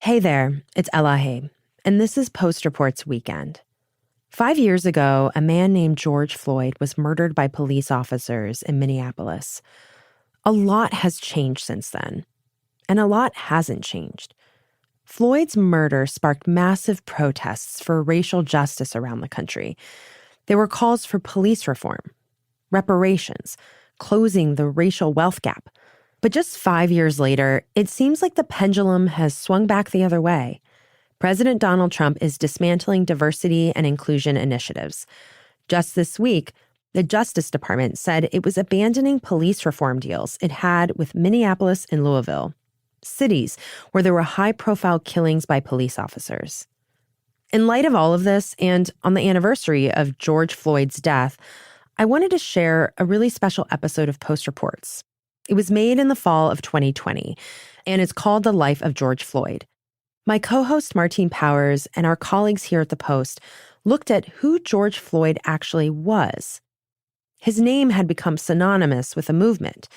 Hey there, it's Elahe, and this is Post Reports Weekend. 5 years ago, a man named George Floyd was murdered by police officers in Minneapolis. A lot has changed since then, and a lot hasn't changed. Floyd's murder sparked massive protests for racial justice around the country. There were calls for police reform, reparations, closing the racial wealth gap. But just 5 years later, it seems like the pendulum has swung back the other way. President Donald Trump is dismantling diversity and inclusion initiatives. Just this week, the Justice Department said it was abandoning police reform deals it had with Minneapolis and Louisville, cities where there were high-profile killings by police officers. In light of all of this, and on the anniversary of George Floyd's death, I wanted to share a really special episode of Post Reports. It was made in the fall of 2020, and it's called The Life of George Floyd. My co-host Martine Powers and our colleagues here at The Post looked at who George Floyd actually was. His name had become synonymous with the movement,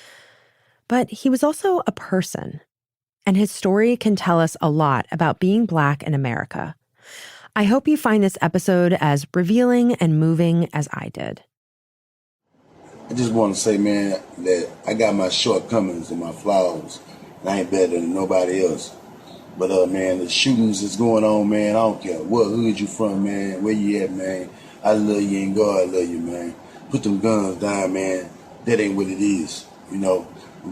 but he was also a person, and his story can tell us a lot about being Black in America. I hope you find this episode as revealing and moving as I did. I just want to say, man, that I got my shortcomings and my flaws, and I ain't better than nobody else. But, man, the shootings is going on, man. I don't care what hood you from, man, where you at, man. I love you and God love you, man. Put them guns down, man. That ain't what it is, you know.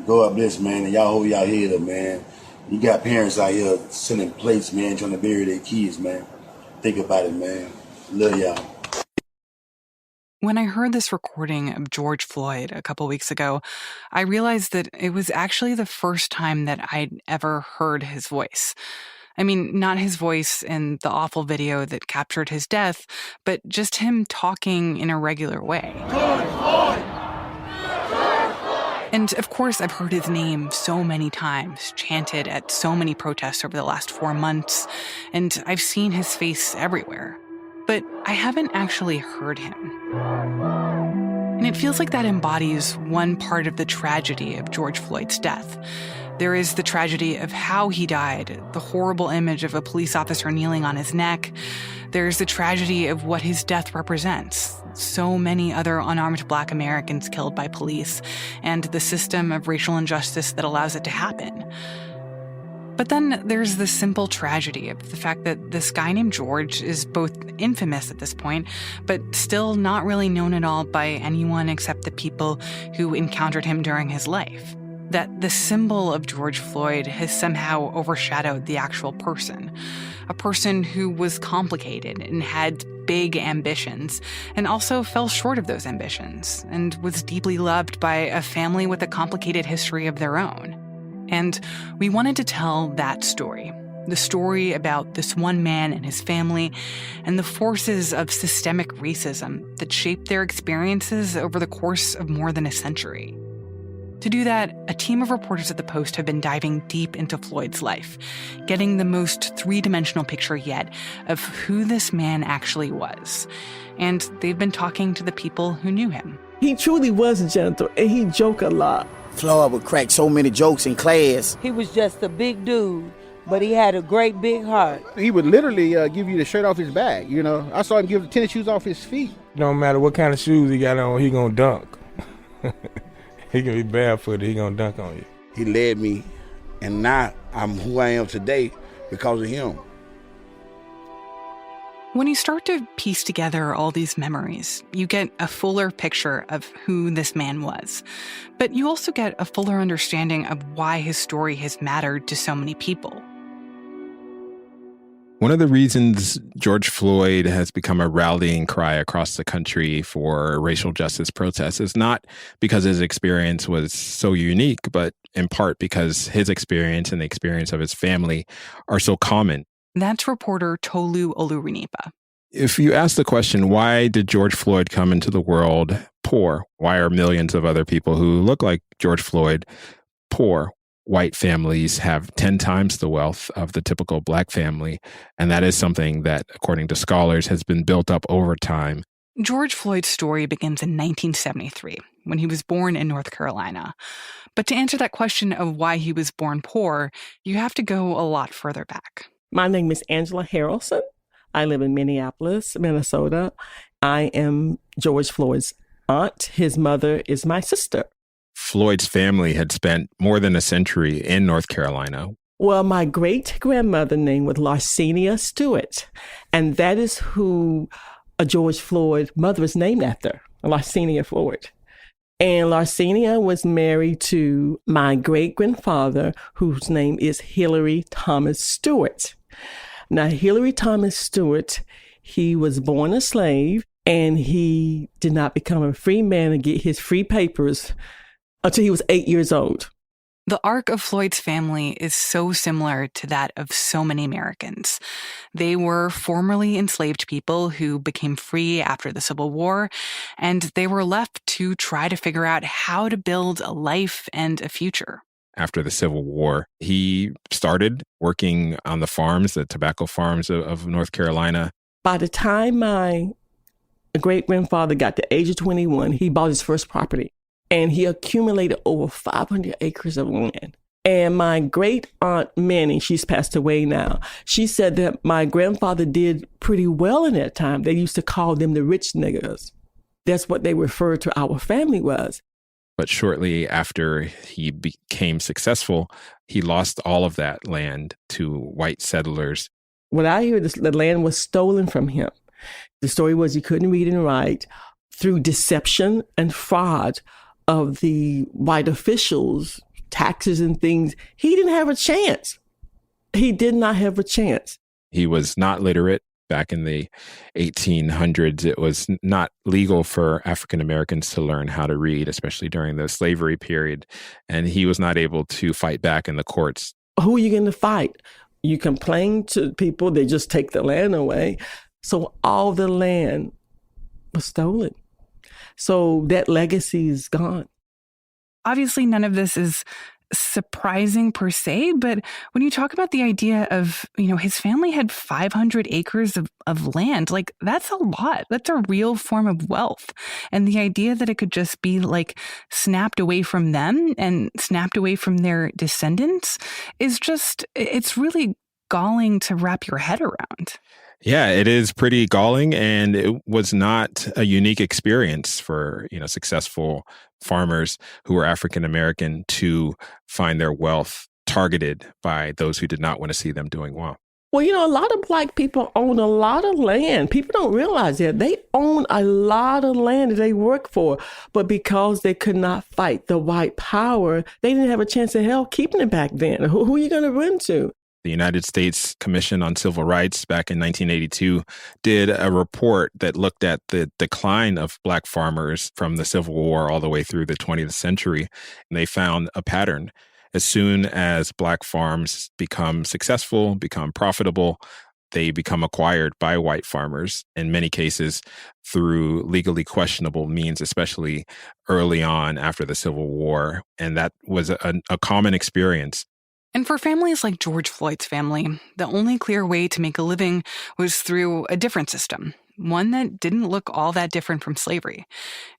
God bless, man, and y'all hold y'all head up, man. You got parents out here sending plates, man, trying to bury their kids, man. Think about it, man. Love y'all. When I heard this recording of George Floyd a couple weeks ago, I realized that it was actually the first time that I'd ever heard his voice. I mean, not his voice in the awful video that captured his death, but just him talking in a regular way. George Floyd! George Floyd! And of course, I've heard his name so many times, chanted at so many protests over the last 4 months, and I've seen his face everywhere. But I haven't actually heard him. And it feels like that embodies one part of the tragedy of George Floyd's death. There is the tragedy of how he died, the horrible image of a police officer kneeling on his neck. There's the tragedy of what his death represents. So many other unarmed Black Americans killed by police, and the system of racial injustice that allows it to happen. But then there's the simple tragedy of the fact that this guy named George is both infamous at this point, but still not really known at all by anyone except the people who encountered him during his life. That the symbol of George Floyd has somehow overshadowed the actual person. A person who was complicated and had big ambitions, and also fell short of those ambitions, and was deeply loved by a family with a complicated history of their own. And we wanted to tell that story, the story about this one man and his family and the forces of systemic racism that shaped their experiences over the course of more than a century. To do that, a team of reporters at The Post have been diving deep into Floyd's life, getting the most three-dimensional picture yet of who this man actually was. And they've been talking to the people who knew him. He truly was gentle, and he joked a lot. Floyd would crack so many jokes in class. He was just a big dude, but he had a great big heart. He would literally give you the shirt off his back, you know. I saw him give the tennis shoes off his feet. No matter what kind of shoes he got on, he gonna dunk. He can be barefooted, he gonna dunk on you. He led me, and now I'm who I am today because of him. When you start to piece together all these memories, you get a fuller picture of who this man was. But you also get a fuller understanding of why his story has mattered to so many people. One of the reasons George Floyd has become a rallying cry across the country for racial justice protests is not because his experience was so unique, but in part because his experience and the experience of his family are so common. That's reporter Tolu Olurinipa. If you ask the question, why did George Floyd come into the world poor? Why are millions of other people who look like George Floyd poor? White families have 10 times the wealth of the typical Black family. And that is something that, according to scholars, has been built up over time. George Floyd's story begins in 1973, when he was born in North Carolina. But to answer that question of why he was born poor, you have to go a lot further back. My name is Angela Harrelson. I live in Minneapolis, Minnesota. I am George Floyd's aunt. His mother is my sister. Floyd's family had spent more than a century in North Carolina. Well, my great-grandmother name was Larcenia Stewart, and that is who George Floyd's mother is named after, Larcenia Floyd. And Larcenia was married to my great-grandfather, whose name is Hilary Thomas Stewart. Now, Hilary Thomas Stewart, he was born a slave, and he did not become a free man and get his free papers until he was 8 years old. The arc of Floyd's family is so similar to that of so many Americans. They were formerly enslaved people who became free after the Civil War, and they were left to try to figure out how to build a life and a future. After the Civil War, he started working on the farms, the tobacco farms of North Carolina. By the time my great-grandfather got to age of 21, he bought his first property. And he accumulated over 500 acres of land. And my great aunt Minnie, she's passed away now, she said that my grandfather did pretty well in that time. They used to call them the rich niggers. That's what they referred to our family was. But shortly after he became successful, he lost all of that land to white settlers. What I hear, the land was stolen from him. The story was he couldn't read and write. Through deception and fraud of the white officials, taxes and things, he didn't have a chance. He did not have a chance. He was not literate. Back in the 1800s, it was not legal for African Americans to learn how to read, especially during the slavery period. And he was not able to fight back in the courts. Who are you going to fight? You complain to people, they just take the land away. So all the land was stolen. So that legacy is gone. Obviously, none of this is surprising per se, but when you talk about the idea of, his family had 500 acres of land, like that's a lot. That's a real form of wealth. And the idea that it could just be like snapped away from them and snapped away from their descendants is just, it's really galling to wrap your head around. Yeah, it is pretty galling, and it was not a unique experience for, successful farmers who were African American to find their wealth targeted by those who did not want to see them doing well. Well, a lot of Black people own a lot of land. People don't realize that. They own a lot of land that they work for. But because they could not fight the white power, they didn't have a chance in hell keeping it back then. Who are you going to run to? The United States Commission on Civil Rights back in 1982 did a report that looked at the decline of Black farmers from the Civil War all the way through the 20th century. And they found a pattern. As soon as Black farms become successful, become profitable, they become acquired by white farmers, in many cases through legally questionable means, especially early on after the Civil War. And that was a common experience. And for families like George Floyd's family, the only clear way to make a living was through a different system, one that didn't look all that different from slavery.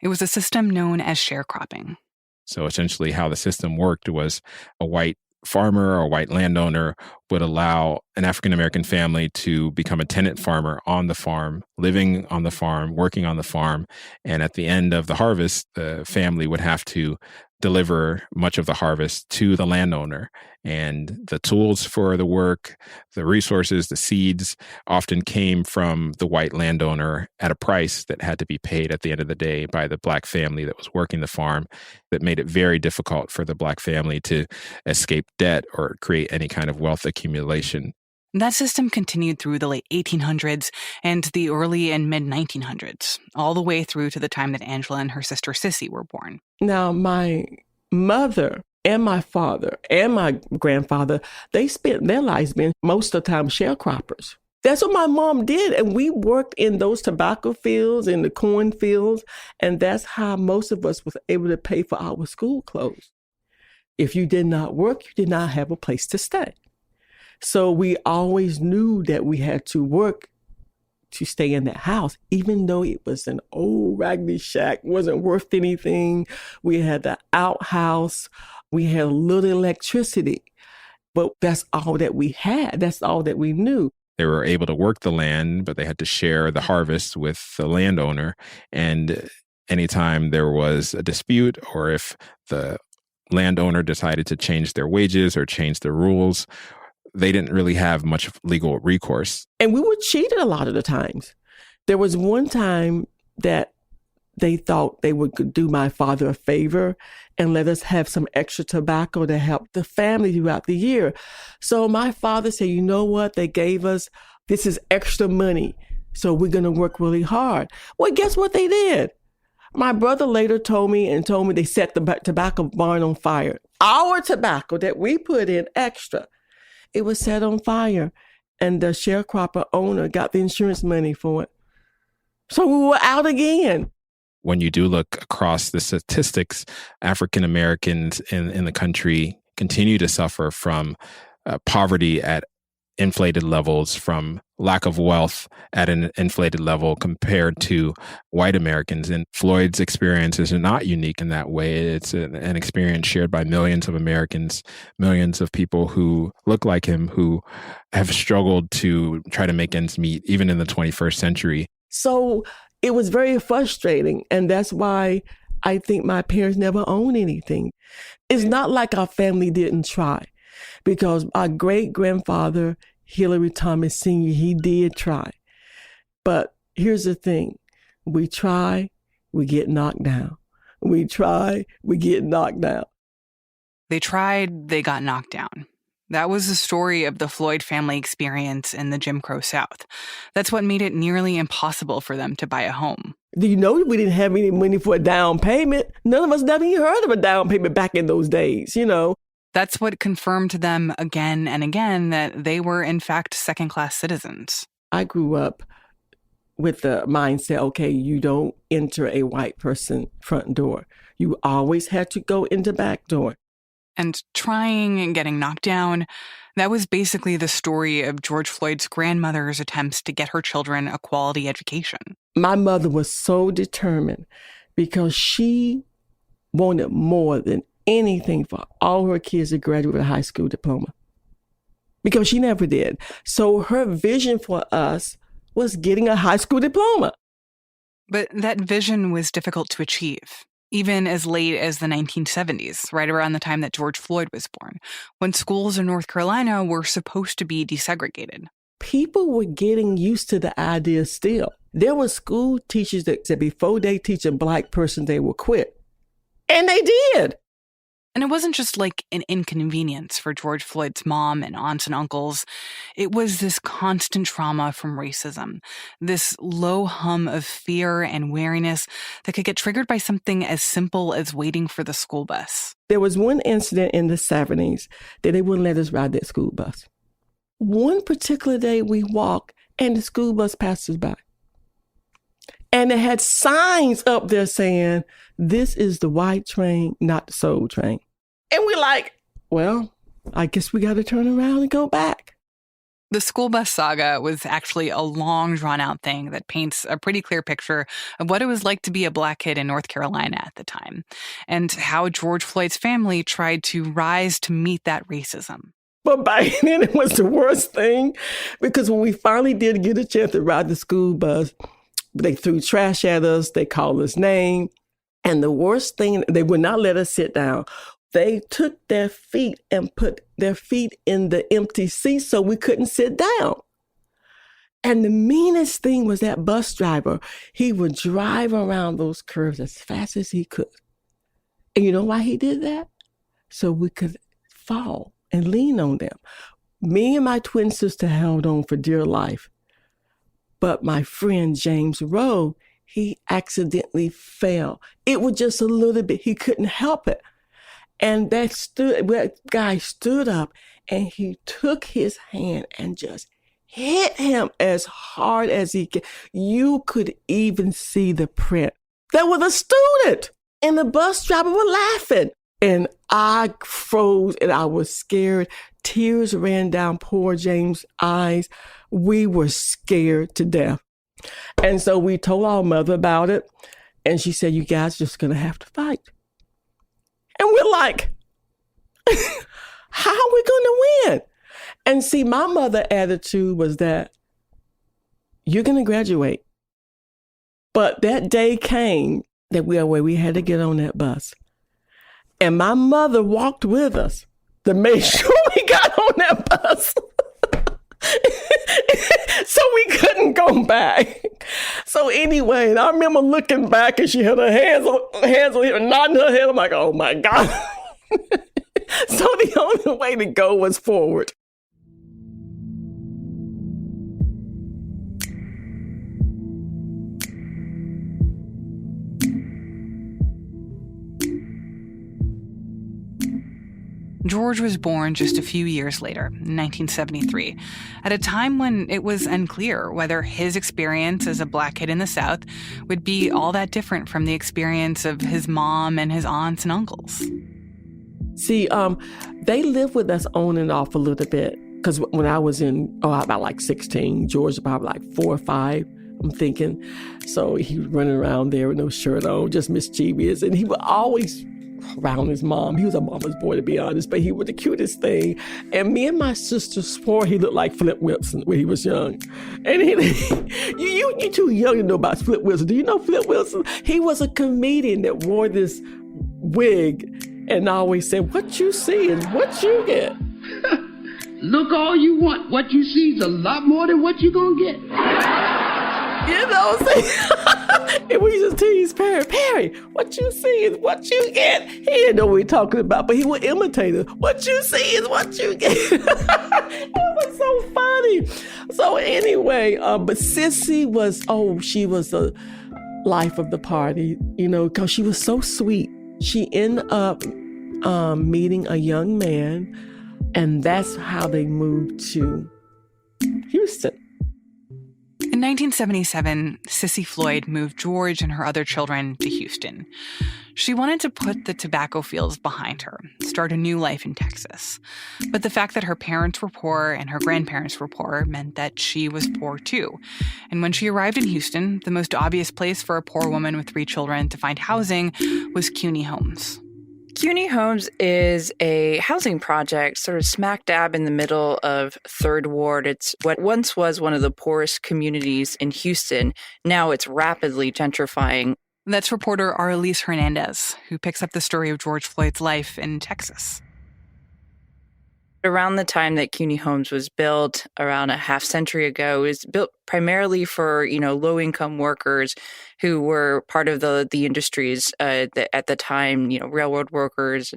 It was a system known as sharecropping. So essentially how the system worked was a white farmer or a white landowner would allow an African-American family to become a tenant farmer on the farm, living on the farm, working on the farm. And at the end of the harvest, the family would have to deliver much of the harvest to the landowner. And the tools for the work, the resources, the seeds often came from the white landowner at a price that had to be paid at the end of the day by the Black family that was working the farm. That made it very difficult for the Black family to escape debt or create any kind of wealth accumulation. That system continued through the late 1800s and the early and mid 1900s, all the way through to the time that Angela and her sister Sissy were born. Now, my mother and my father and my grandfather, they spent their lives being most of the time sharecroppers. That's what my mom did. And we worked in those tobacco fields and the corn fields. And that's how most of us was able to pay for our school clothes. If you did not work, you did not have a place to stay. So we always knew that we had to work to stay in that house, even though it was an old raggedy shack, wasn't worth anything. We had the outhouse. We had a little electricity, but that's all that we had. That's all that we knew. They were able to work the land, but they had to share the harvest with the landowner. And anytime there was a dispute, or if the landowner decided to change their wages or change the rules, they didn't really have much legal recourse. And we were cheated a lot of the times. There was one time that they thought they would do my father a favor and let us have some extra tobacco to help the family throughout the year. So my father said, you know what? They gave us, this is extra money, so we're going to work really hard. Well, guess what they did? My brother later told me they set the tobacco barn on fire. Our tobacco that we put in extra, it was set on fire, and the sharecropper owner got the insurance money for it. So we were out again. When you do look across the statistics, African Americans in the country continue to suffer from poverty at inflated levels, from lack of wealth at an inflated level compared to white Americans. And Floyd's experience is not unique in that way. It's an experience shared by millions of Americans, millions of people who look like him, who have struggled to try to make ends meet, even in the 21st century. So it was very frustrating. And that's why I think my parents never owned anything. It's not like our family didn't try, because our great-grandfather, Hillary Thomas Sr., he did try. But here's the thing. We try, we get knocked down. We try, we get knocked down. They tried, they got knocked down. That was the story of the Floyd family experience in the Jim Crow South. That's what made it nearly impossible for them to buy a home. Do you know we didn't have any money for a down payment? None of us never even heard of a down payment back in those days, you know. That's what confirmed to them again and again that they were, in fact, second-class citizens. I grew up with the mindset, okay, you don't enter a white person front door. You always had to go in the back door. And trying and getting knocked down, that was basically the story of George Floyd's grandmother's attempts to get her children a quality education. My mother was so determined because she wanted more than anything for all her kids to graduate with a high school diploma, because she never did. So her vision for us was getting a high school diploma. But that vision was difficult to achieve, even as late as the 1970s, right around the time that George Floyd was born, when schools in North Carolina were supposed to be desegregated. People were getting used to the idea still. There were school teachers that said before they teach a black person, they will quit. And they did. And it wasn't just like an inconvenience for George Floyd's mom and aunts and uncles. It was this constant trauma from racism, this low hum of fear and wariness that could get triggered by something as simple as waiting for the school bus. There was one incident in the 70s that they wouldn't let us ride that school bus. One particular day we walked and the school bus passed us by. And it had signs up there saying, this is the white train, not the soul train. And we're like, well, I guess we got to turn around and go back. The school bus saga was actually a long, drawn-out thing that paints a pretty clear picture of what it was like to be a black kid in North Carolina at the time, and how George Floyd's family tried to rise to meet that racism. But back then, it was the worst thing, because when we finally did get a chance to ride the school bus, they threw trash at us, they called us names, and the worst thing, they would not let us sit down. They took their feet and put their feet in the empty seats so we couldn't sit down. And the meanest thing was that bus driver, he would drive around those curves as fast as he could. And you know why he did that? So we could fall and lean on them. Me and my twin sister held on for dear life. But my friend James Rowe, he accidentally fell. It was just a little bit. He couldn't help it. And that guy stood up and he took his hand and just hit him as hard as he could. You could even see the print. There was a student and the bus driver were laughing. And I froze and I was scared. Tears ran down poor James' eyes. We were scared to death. And so we told our mother about it, and she said, you guys just going to have to fight. And we're like, how are we going to win? And see, my mother's attitude was that you're going to graduate. But that day came that we had to get on that bus. And my mother walked with us to make sure we got on that bus. So we couldn't go back. So anyway, and I remember looking back and she had her hands on her, nodding her head. I'm like, oh my God. So the only way to go was forward. George was born just a few years later, in 1973, at a time when it was unclear whether his experience as a Black kid in the South would be all that different from the experience of his mom and his aunts and uncles. See, they lived with us on and off a little bit, because when I was about like 16, George was probably like 4 or 5, I'm thinking. So he was running around there with no shirt on, just mischievous, and he would always around his mom. He was a mama's boy, to be honest, but he was the cutest thing. And me and my sister swore he looked like Flip Wilson when he was young. And you too young to know about Flip Wilson. Do you know Flip Wilson? He was a comedian that wore this wig and always said, what you see is what you get. Look all you want. What you see is a lot more than what you gonna get. You know what I'm saying? And we just tease Perry, what you see is what you get. He didn't know what we were talking about, but he would imitate it. What you see is what you get. It was so funny. So anyway, but Sissy she was the life of the party, because she was so sweet. She ended up meeting a young man, and that's how they moved to Houston. In 1977, Sissy Floyd moved George and her other children to Houston. She wanted to put the tobacco fields behind her, start a new life in Texas. But the fact that her parents were poor and her grandparents were poor meant that she was poor too. And when she arrived in Houston, the most obvious place for a poor woman with 3 children to find housing was CUNY Homes. CUNY Homes is a housing project sort of smack dab in the middle of 3rd Ward. It's what once was one of the poorest communities in Houston. Now it's rapidly gentrifying. That's reporter Aralise Hernandez, who picks up the story of George Floyd's life in Texas. Around the time that CUNY Homes was built, around a half century ago, it was built primarily for, low-income workers who were part of the industries at the time, railroad workers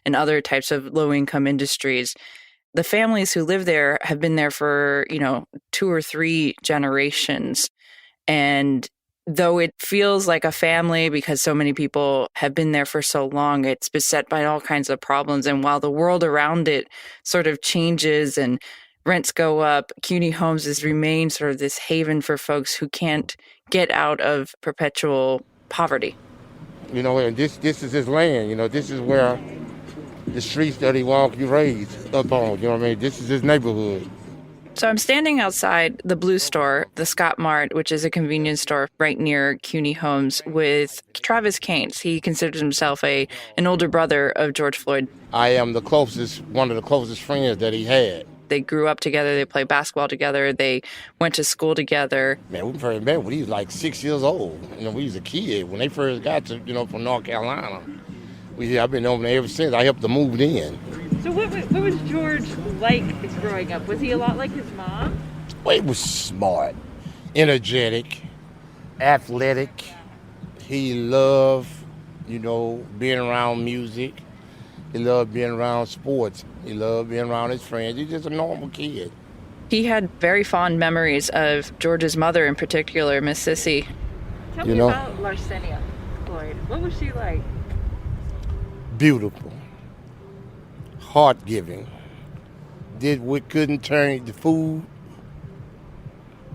and other types of low-income industries. The families who live there have been there for, 2 or 3 generations. And though it feels like a family because so many people have been there for so long, it's beset by all kinds of problems. And while the world around it sort of changes and rents go up, CUNY Homes has remained sort of this haven for folks who can't get out of perpetual poverty. And this is his land. This is where the streets that he walked, you raised up on. This is his neighborhood. So I'm standing outside the Blue Store, the Scott Mart, which is a convenience store right near CUNY Homes, with Travis Keynes. He considers himself an older brother of George Floyd. I am one of the closest friends that he had. They grew up together. They played basketball together. They went to school together. Man, we first met when he was like 6 years old. We was a kid when they first got to, from North Carolina. I've been over there ever since. I helped them move in. So what was George like growing up? Was he a lot like his mom? Well, he was smart, energetic, athletic. He loved, being around music. He loved being around sports. He loved being around his friends. He's just a normal kid. He had very fond memories of George's mother in particular, Miss Sissy. Tell me about Larcenia Floyd. What was she like? Beautiful. Heart-giving. Couldn't turn the food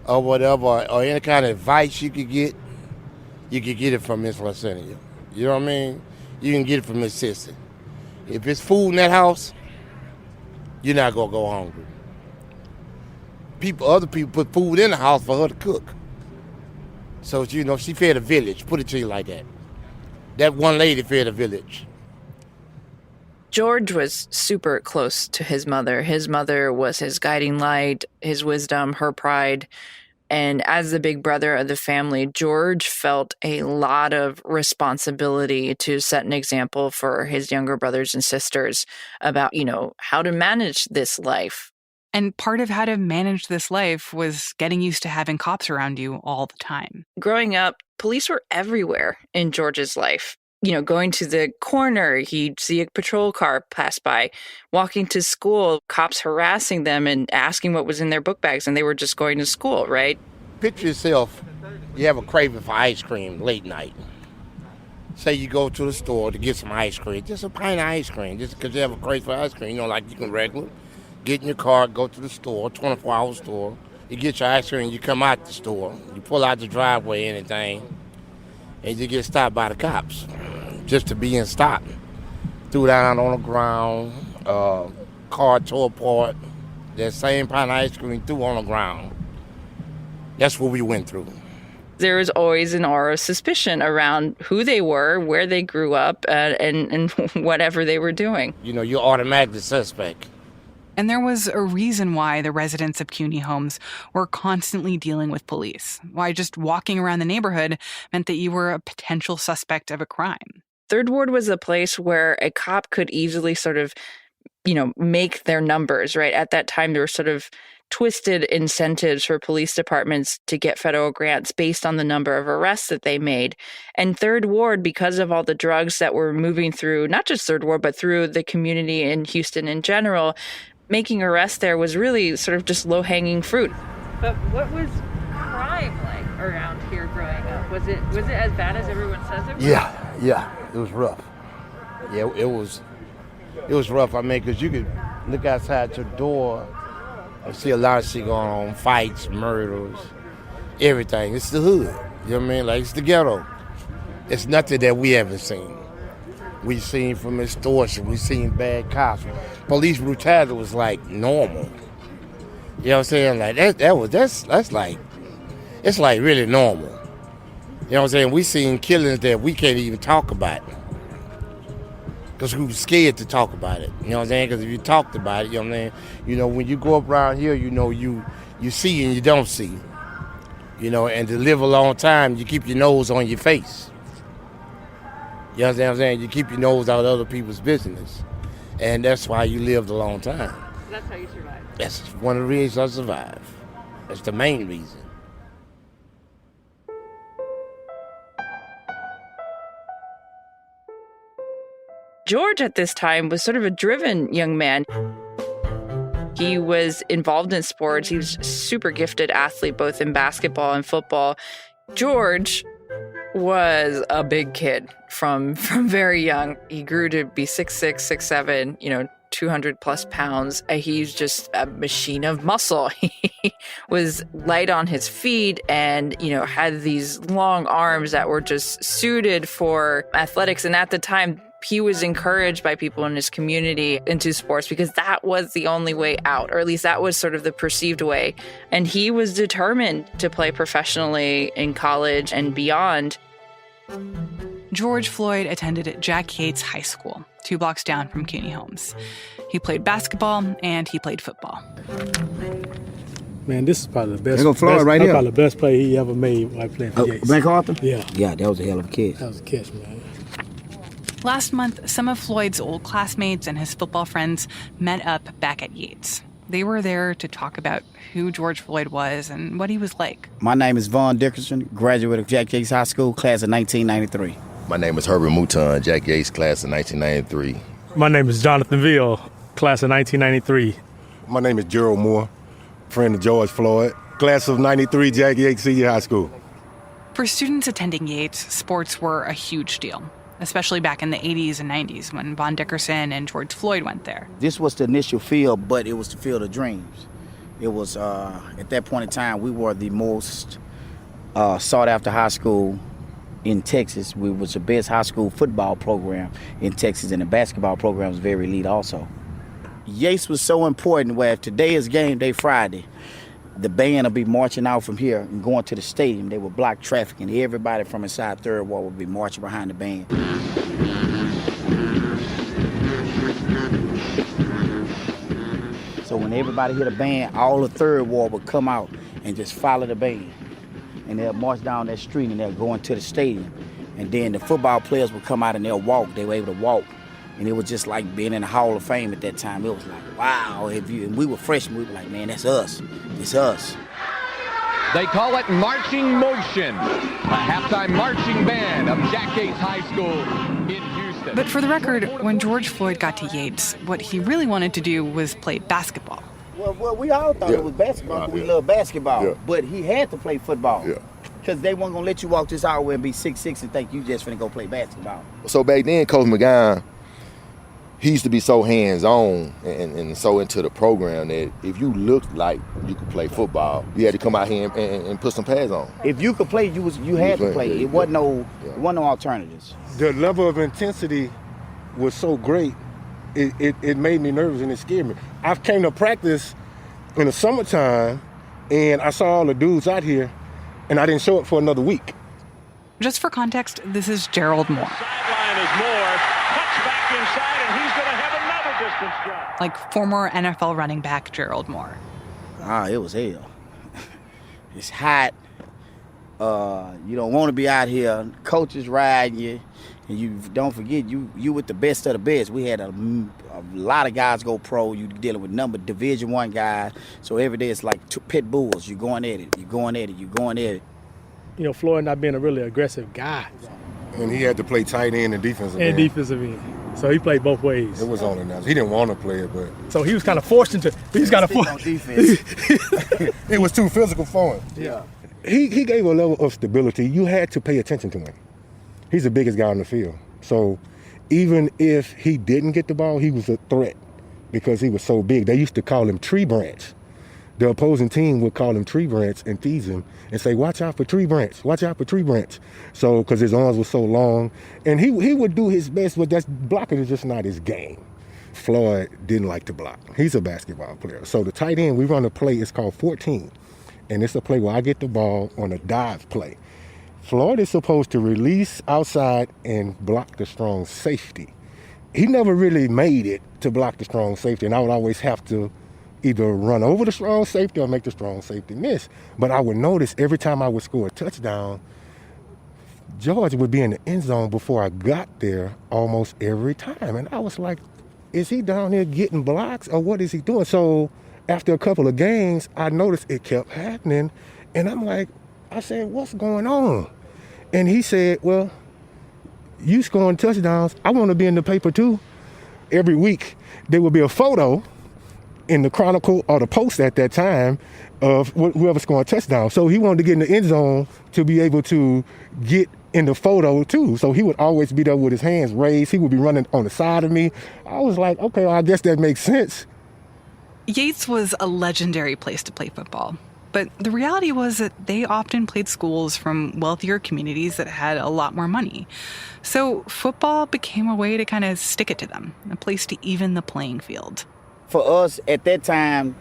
or whatever, or any kind of advice you could get it from Miss Larcenia. You know what I mean? You can get it from Miss Sissy. If it's food in that house, you're not gonna go hungry. Other people put food in the house for her to cook. So, she fed a village, put it to you like that. That one lady fed a village. George was super close to his mother. His mother was his guiding light, his wisdom, her pride. And as the big brother of the family, George felt a lot of responsibility to set an example for his younger brothers and sisters about, how to manage this life. And part of how to manage this life was getting used to having cops around you all the time. Growing up, police were everywhere in George's life. Going to the corner, he'd see a patrol car pass by. Walking to school, cops harassing them and asking what was in their book bags, and they were just going to school, right? Picture yourself, you have a craving for ice cream late night. Say you go to the store to get some ice cream, just a pint of ice cream, just because you have a craving for ice cream. Like you can regular, get in your car, go to the store, 24-hour store. You get your ice cream, you come out the store, you pull out the driveway, anything, and you get stopped by the cops. Just to be in stopped. Threw down on the ground, car tore apart, that same pint of ice cream threw on the ground. That's what we went through. There was always an aura of suspicion around who they were, where they grew up, and whatever they were doing. You're automatically suspect. And there was a reason why the residents of CUNY homes were constantly dealing with police. Why just walking around the neighborhood meant that you were a potential suspect of a crime. Third Ward was a place where a cop could easily sort of, make their numbers, right? At that time, there were sort of twisted incentives for police departments to get federal grants based on the number of arrests that they made. And Third Ward, because of all the drugs that were moving through, not just Third Ward, but through the community in Houston in general, making arrests there was really sort of just low-hanging fruit. But what was crime like around here growing up? Was it as bad as everyone says it was? Yeah, it was rough. Yeah, it was rough. Because you could look outside your door and see a lot of shit going on, fights, murders, everything. It's the hood, you know what I mean? Like, it's the ghetto. It's nothing that we haven't seen. We've seen from extortion, we've seen bad cops. Police brutality was like normal. You know what I'm saying? Like that's like, it's like really normal. You know what I'm saying? We seen killings that we can't even talk about because we were scared to talk about it. You know what I'm saying? Because if you talked about it, you know what I'm saying? When you go up around here, you see and you don't see. And to live a long time, you keep your nose on your face. You know what I'm saying? You keep your nose out of other people's business. And that's why you lived a long time. That's how you survived. That's one of the reasons I survived. That's the main reason. George at this time was sort of a driven young man. He was involved in sports. He was a super gifted athlete, both in basketball and football. George was a big kid from very young. He grew to be 6'6", 6'7", 200 plus pounds. He's just a machine of muscle. He was light on his feet and, had these long arms that were just suited for athletics. And at the time, he was encouraged by people in his community into sports because that was the only way out, or at least that was sort of the perceived way. And he was determined to play professionally in college and beyond. George Floyd attended Jack Yates High School, 2 blocks down from CUNY homes. He played basketball and he played football. Man, this is probably the best. Probably the best play he ever made while playing for Yates. MacArthur? Yeah. Yeah, that was a hell of a catch. That was a catch, man. Last month, some of Floyd's old classmates and his football friends met up back at Yates. They were there to talk about who George Floyd was and what he was like. My name is Vaughn Dickerson, graduate of Jack Yates High School, class of 1993. My name is Herbert Mouton, Jack Yates, class of 1993. My name is Jonathan Veal, class of 1993. My name is Gerald Moore, friend of George Floyd, class of 93, Jack Yates Senior High School. For students attending Yates, sports were a huge deal, especially back in the 80s and 90s when Vaughn Dickerson and George Floyd went there. This was the initial field, but it was the field of dreams. It was, at that point in time, we were the most sought-after high school in Texas. We was the best high school football program in Texas, and the basketball program was very elite also. Yates was so important where today is game day Friday. the band will be marching out from here and going to the stadium. They will block traffic, and everybody from inside Third Ward will be marching behind the band. So when everybody hear the band, all the Third Ward will come out and just follow the band. And they'll march down that street and they'll go into the stadium. And then the football players will come out and they'll walk. They were able to walk. And it was just like being in the Hall of Fame at that time. It was like, wow. And we were freshmen. We were like, man, that's us. It's us. They call it Marching Motion, a halftime marching band of Jack Yates High School in Houston. But for the record, when George Floyd got to Yates, what he really wanted to do was play basketball. Well, we all thought it was basketball because we love basketball. But he had to play football. Because they weren't going to let you walk this hallway and be 6'6" and think you just finna go play basketball. So back then, Coach McGowan, he used to be so hands-on and so into the program that if you looked like you could play football, you had to come out here and put some pads on. If you could play, you had to play. It wasn't no alternatives. The level of intensity was so great, it made me nervous and it scared me. I came to practice in the summertime and I saw all the dudes out here and I didn't show up for another week. Just for context, this is Gerald Moore. Sideline is Moore, cuts back inside, and he's going to have another distance drive. Like former NFL running back Gerald Moore. It was hell. It's hot. You don't want to be out here. Coaches riding you. And you don't forget, you with the best of the best. We had a lot of guys go pro. You dealing with Division I guys. So every day it's like pit bulls. You're going at it. You're going at it. You're going at it. You know, Floyd not being a really aggressive guy. And he had to play tight end and defensive end. And defensive end. So he played both ways. It was only nice. He didn't want to play it, but... So he was kind of forced into... He's kind of forced... on defense. It was too physical for him. Yeah. He gave a level of stability. You had to pay attention to him. He's the biggest guy on the field. So even if he didn't get the ball, he was a threat because he was so big. They used to call him Tree Branch. The opposing team would call him Tree Branch and tease him and say, watch out for Tree Branch, watch out for Tree Branch. So, because his arms were so long. And he would do his best, but blocking is just not his game. Floyd didn't like to block. He's a basketball player. So the tight end, we run a play, it's called 14. And it's a play where I get the ball on a dive play. Floyd is supposed to release outside and block the strong safety. He never really made it to block the strong safety, and I would always have to either run over the strong safety or make the strong safety miss. But I would notice every time I would score a touchdown, George would be in the end zone before I got there almost every time. And I was like, is he down here getting blocks or what is he doing? So after a couple of games, I noticed it kept happening. And I'm like, I said, what's going on? And he said, well, you scoring touchdowns, I want to be in the paper too. Every week, there would be a photo in the Chronicle or the Post at that time of whoever scoring touchdowns. So he wanted to get in the end zone to be able to get in the photo too. So he would always be there with his hands raised. He would be running on the side of me. I was like, okay, well, I guess that makes sense. Yates was a legendary place to play football. But the reality was that they often played schools from wealthier communities that had a lot more money. So football became a way to kind of stick it to them, a place to even the playing field. For us, at that time,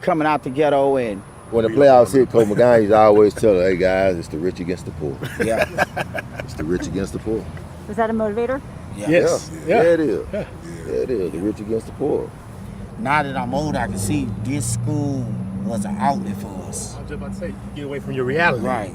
coming out the ghetto and... When the playoffs hit, Coach McGowan used to always tell her, hey guys, it's the rich against the poor. Yeah. It's the rich against the poor. Was that a motivator? Yeah. Yes. Yeah, it is. Yeah, it is. The rich against the poor. Now that I'm older, I can see this school was an outlet for us. I was just about to say, get away from your reality. Right.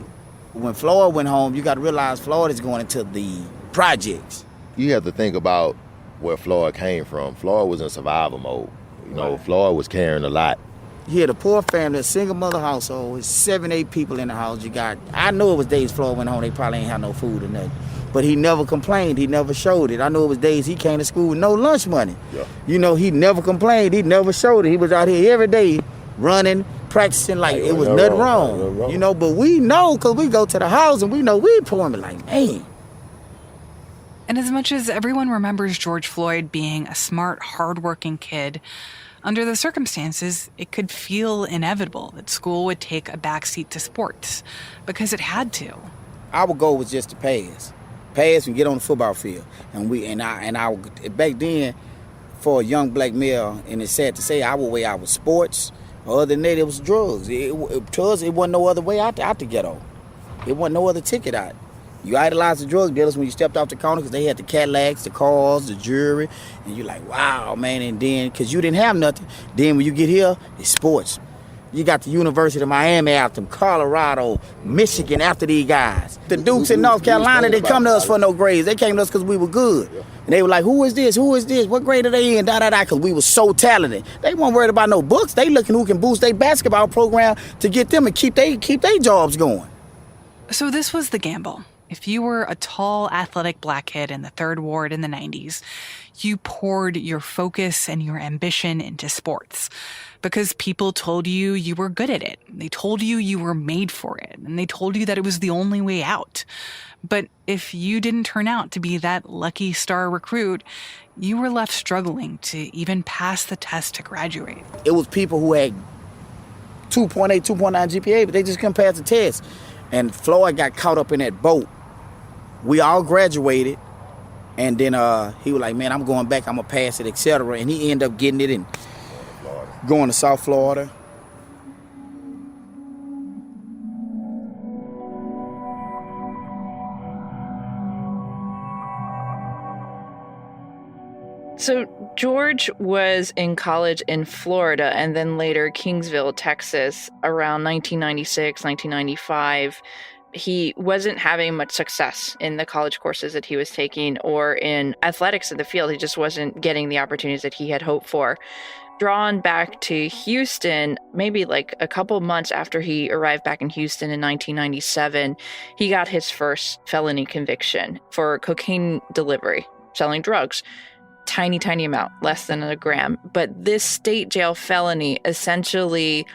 When Floyd went home, you got to realize Floyd is going into the projects. You have to think about where Floyd came from. Floyd was in survival mode. You know, Floyd was carrying a lot. He had a poor family, a single mother household. It's 7, 8 people in the house. I know it was days Floyd went home, they probably ain't had no food or nothing. But he never complained. He never showed it. I know it was days he came to school with no lunch money. Yeah. You know, he never complained. He never showed it. He was out here every day running, practicing like it was nothing wrong. You know, but we know because we go to the house and we know we pour him like, man. And as much as everyone remembers George Floyd being a smart, hardworking kid, under the circumstances, it could feel inevitable that school would take a backseat to sports because it had to. Our goal was just to pass and get on the football field. And I back then, for a young black male, and it's sad to say, our way out was sports, Other than that, it was drugs. To us, it wasn't no other way out the ghetto. It wasn't no other ticket out. You idolized the drug dealers when you stepped off the counter because they had the Cadillacs, the cars, the jewelry, and you're like, wow, man. And then, because you didn't have nothing, then when you get here, it's sports. You got the University of Miami after them, Colorado, Michigan after these guys. The Dukes in North Carolina, they come to us for no grades. They came to us because we were good. And they were like, who is this? Who is this? What grade are they in? Because we were so talented. They weren't worried about no books. They looking who can boost their basketball program to get them and keep their jobs going. So this was the gamble. If you were a tall, athletic black kid in the 3rd Ward in the 90s, you poured your focus and your ambition into sports because people told you you were good at it. They told you you were made for it, and they told you that it was the only way out. But if you didn't turn out to be that lucky star recruit, you were left struggling to even pass the test to graduate. It was people who had 2.8, 2.9 GPA, but they just couldn't pass the test. And Floyd got caught up in that boat. We all graduated, and then he was like, man, I'm going back, I'm going to pass it, etc. And he ended up getting it and going to South Florida. So George was in college in Florida and then later Kingsville, Texas, around 1996, 1995. He wasn't having much success in the college courses that he was taking or in athletics in the field. He just wasn't getting the opportunities that he had hoped for. Drawn back to Houston, maybe like a couple months after he arrived back in Houston in 1997, he got his first felony conviction for cocaine delivery, selling drugs. Tiny amount, less than a gram. But this state jail felony essentially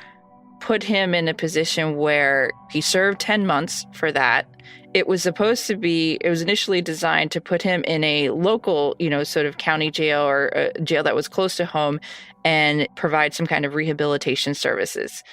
put him in a position where he served 10 months for that. It was initially designed to put him in a local, sort of county jail or a jail that was close to home and provide some kind of rehabilitation services.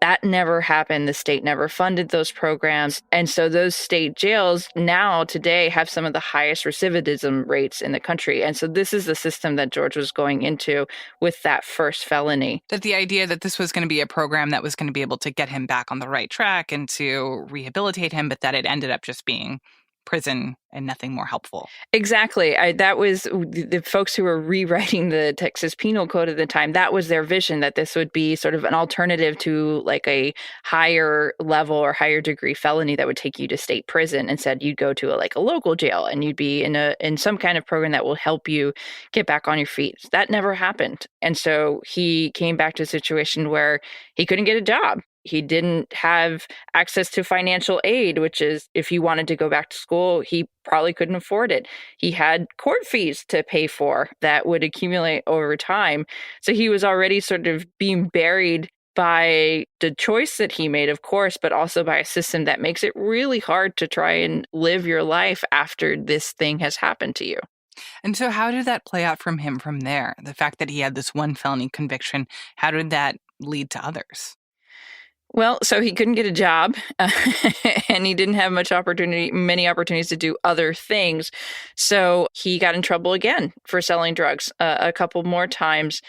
That never happened. The state never funded those programs. And so those state jails now today have some of the highest recidivism rates in the country. And so this is the system that George was going into with that first felony. That the idea that this was going to be a program that was going to be able to get him back on the right track and to rehabilitate him, but that it ended up just being prison and nothing more helpful. Exactly. That was the folks who were rewriting the Texas Penal Code at the time. That was their vision, that this would be sort of an alternative to like a higher level or higher degree felony that would take you to state prison. Instead, you'd go to a local jail and you'd be in some kind of program that will help you get back on your feet. That never happened. And so he came back to a situation where he couldn't get a job. He didn't have access to financial aid, which is if he wanted to go back to school, he probably couldn't afford it. He had court fees to pay for that would accumulate over time. So he was already sort of being buried by the choice that he made, of course, but also by a system that makes it really hard to try and live your life after this thing has happened to you. And so how did that play out from him from there? The fact that he had this one felony conviction, how did that lead to others? Well, so he couldn't get a job and he didn't have many opportunities to do other things. So he got in trouble again for selling drugs a couple more times.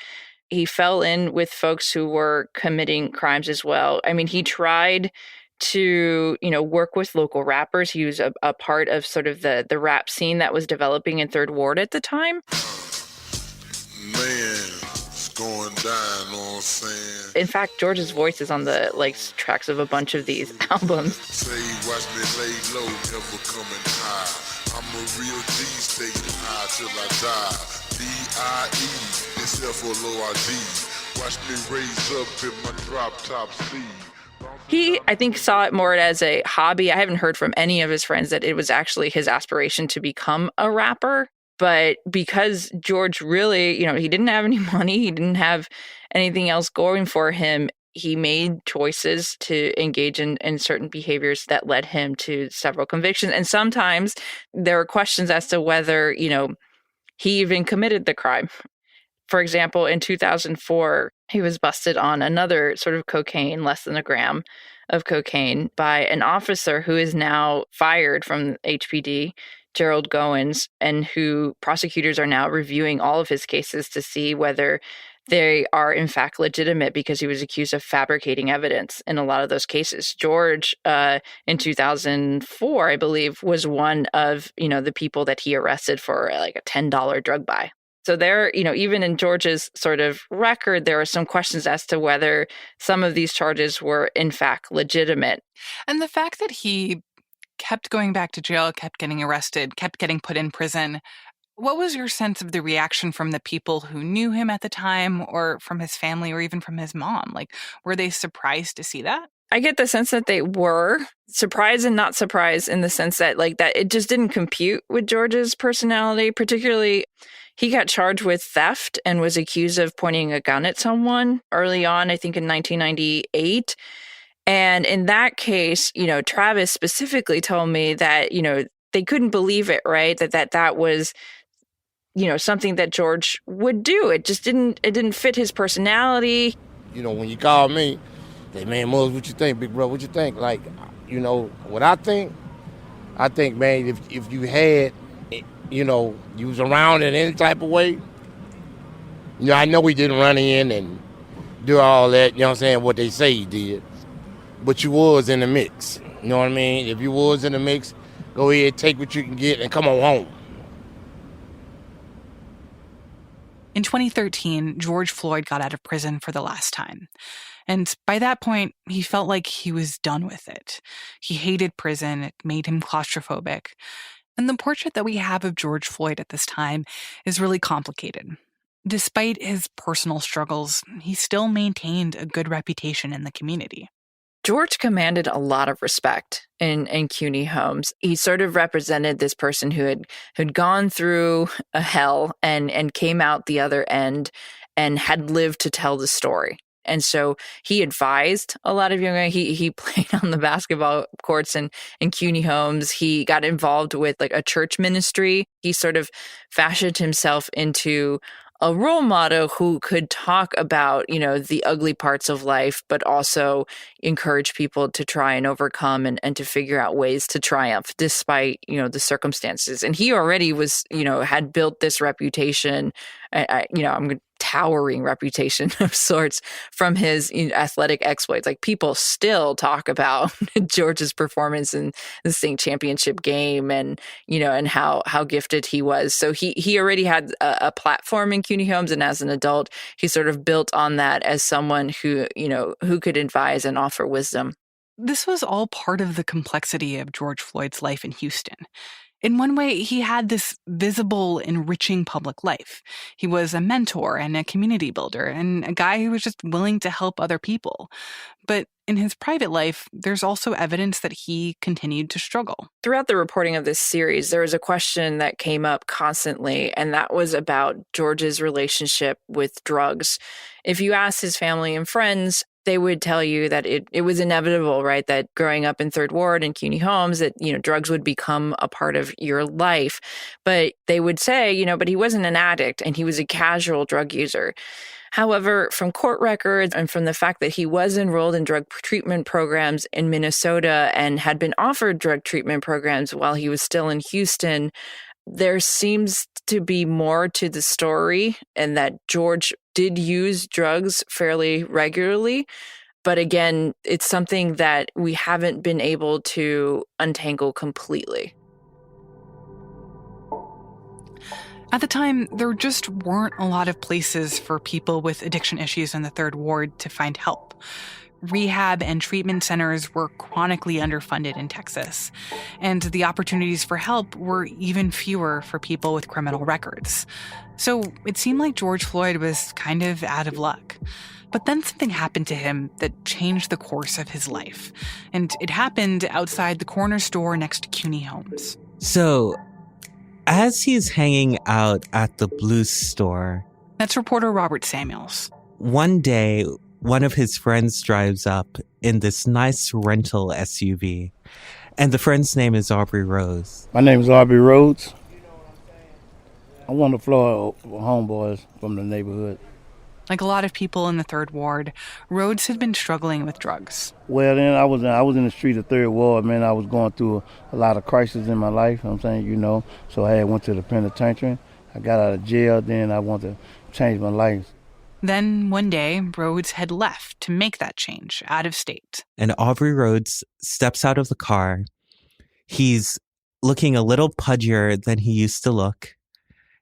He fell in with folks who were committing crimes as well. I mean, he tried to, work with local rappers. He was a part of sort of the rap scene that was developing in 3rd Ward at the time. Man. Going down, know what I'm saying? In fact, George's voice is on the tracks of a bunch of these albums. Say, watch me lay low, never coming high. I'm a real G, stay high till I die. D-I-E, it's F-O-L-O-R-D. Watch me raise up in my drop top sleeve. He, I think, saw it more as a hobby. I haven't heard from any of his friends that it was actually his aspiration to become a rapper. But because George really, he didn't have any money, he didn't have anything else going for him, he made choices to engage in certain behaviors that led him to several convictions. And sometimes there were questions as to whether, he even committed the crime. For example, in 2004, he was busted on another sort of cocaine, less than a gram of cocaine, by an officer who is now fired from HPD, Gerald Goins, and who prosecutors are now reviewing all of his cases to see whether they are in fact legitimate because he was accused of fabricating evidence in a lot of those cases. George, in 2004, I believe, was one of, the people that he arrested for like a $10 drug buy. So there, even in George's sort of record, there are some questions as to whether some of these charges were in fact legitimate. And the fact that he kept going back to jail, kept getting arrested, kept getting put in prison, what was your sense of the reaction from the people who knew him at the time, or from his family, or even from his mom? Like, were they surprised to see that? I get the sense that they were surprised and not surprised, in the sense that that it just didn't compute with George's personality. Particularly, he got charged with theft and was accused of pointing a gun at someone early on, I think in 1998. And in that case, Travis specifically told me that, they couldn't believe it, right? That was, something that George would do. It just didn't fit his personality. When you call me, say, man, Muggs, what you think, big bro? What you think? Like, what I think, man, if you had, you was around in any type of way, I know he didn't run in and do all that, what they say he did. But you was in the mix, you know what I mean? If you was in the mix, go ahead, take what you can get, and come on home. In 2013, George Floyd got out of prison for the last time. And by that point, he felt like he was done with it. He hated prison. It made him claustrophobic. And the portrait that we have of George Floyd at this time is really complicated. Despite his personal struggles, he still maintained a good reputation in the community. George commanded a lot of respect in CUNY homes. He sort of represented this person who had gone through a hell and came out the other end and had lived to tell the story. And so he advised a lot of young men. He played on the basketball courts in CUNY homes. He got involved with like a church ministry. He sort of fashioned himself into a role model who could talk about, the ugly parts of life, but also encourage people to try and overcome and to figure out ways to triumph despite, the circumstances. And he already was, had built this reputation, towering reputation of sorts from his athletic exploits. Like, people still talk about George's performance in the state championship game and how gifted he was. So he already had a platform in CUNY homes, and as an adult, he sort of built on that as someone who could advise and offer wisdom. This was all part of the complexity of George Floyd's life in Houston. In one way, he had this visible, enriching public life. He was a mentor and a community builder and a guy who was just willing to help other people. But in his private life, there's also evidence that he continued to struggle. Throughout the reporting of this series, there was a question that came up constantly, and that was about George's relationship with drugs. If you asked his family and friends, they would tell you that it was inevitable, right? That growing up in Third Ward and CUNY homes, that, drugs would become a part of your life. But they would say, but he wasn't an addict and he was a casual drug user. However, from court records and from the fact that he was enrolled in drug treatment programs in Minnesota and had been offered drug treatment programs while he was still in Houston, there seems to be more to the story, and that George did use drugs fairly regularly. But again, it's something that we haven't been able to untangle completely. At the time, there just weren't a lot of places for people with addiction issues in the Third Ward to find help. Rehab and treatment centers were chronically underfunded in Texas, and the opportunities for help were even fewer for people with criminal records. So it seemed like George Floyd was kind of out of luck. But then something happened to him that changed the course of his life, and it happened outside the corner store next to CUNY homes. So, as he's hanging out at the Blues store... That's reporter Robert Samuels. One day, one of his friends drives up in this nice rental SUV. And the friend's name is Aubrey Rose. My name is Aubrey Rhodes. I'm one of the Florida homeboys from the neighborhood. Like a lot of people in the Third Ward, Rhodes had been struggling with drugs. Well, then I was in the street of Third Ward, man. I was going through a lot of crises in my life, you know what I'm saying, So I went to the penitentiary. I got out of jail, then I wanted to change my life. Then one day, Rhodes had left to make that change out of state. And Aubrey Rhodes steps out of the car. He's looking a little pudgier than he used to look.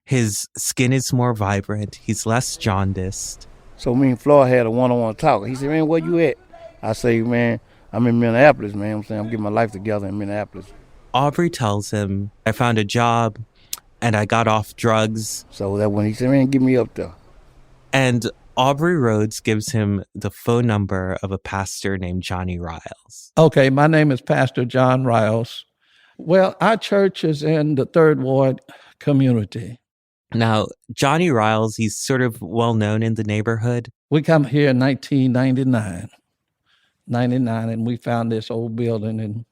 His skin is more vibrant. He's less jaundiced. So me and Floyd had a one-on-one talk. He said, man, where you at? I say, man, I'm in Minneapolis, man. I'm getting my life together in Minneapolis. Aubrey tells him, I found a job and I got off drugs. So that when he said, man, get me up there. And Aubrey Rhodes gives him the phone number of a pastor named Johnny Riles. Okay, my name is Pastor John Riles. Well, our church is in the Third Ward community. Now, Johnny Riles, he's sort of well known in the neighborhood. We come here in 1999, and we found this old building, and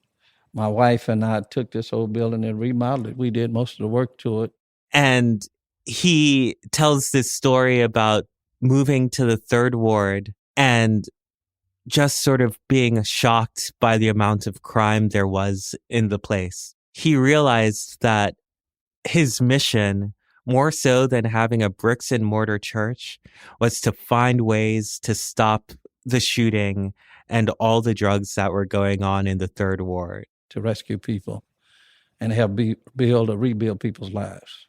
my wife and I took this old building and remodeled it. We did most of the work to it. And he tells this story about moving to the Third Ward and just sort of being shocked by the amount of crime there was in the place. He realized that his mission, more so than having a bricks and mortar church, was to find ways to stop the shooting and all the drugs that were going on in the Third Ward. To rescue people and help rebuild people's lives.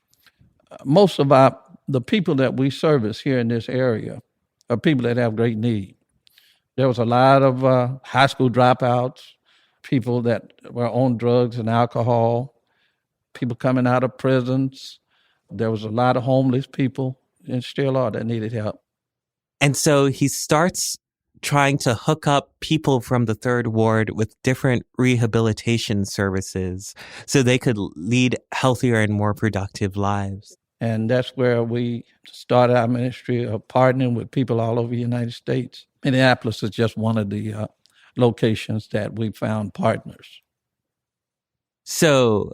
Most of the people that we service here in this area are people that have great need. There was a lot of high school dropouts, people that were on drugs and alcohol, people coming out of prisons. There was a lot of homeless people, and still are, that needed help. And so he starts trying to hook up people from the Third Ward with different rehabilitation services so they could lead healthier and more productive lives. And that's where we started our ministry of partnering with people all over the United States. Minneapolis is just one of the locations that we found partners. So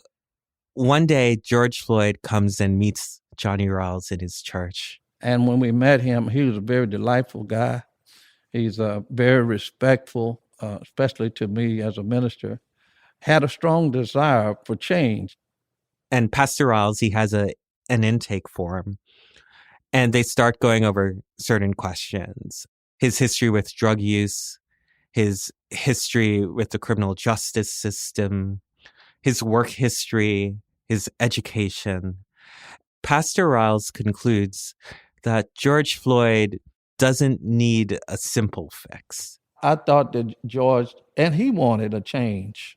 one day, George Floyd comes and meets Johnny Riles in his church. And when we met him, he was a very delightful guy. He's very respectful, especially to me as a minister. Had a strong desire for change. And Pastor Riles, he has an intake form. And they start going over certain questions. His history with drug use, his history with the criminal justice system, his work history, his education. Pastor Riles concludes that George Floyd doesn't need a simple fix. I thought that George, and he wanted a change.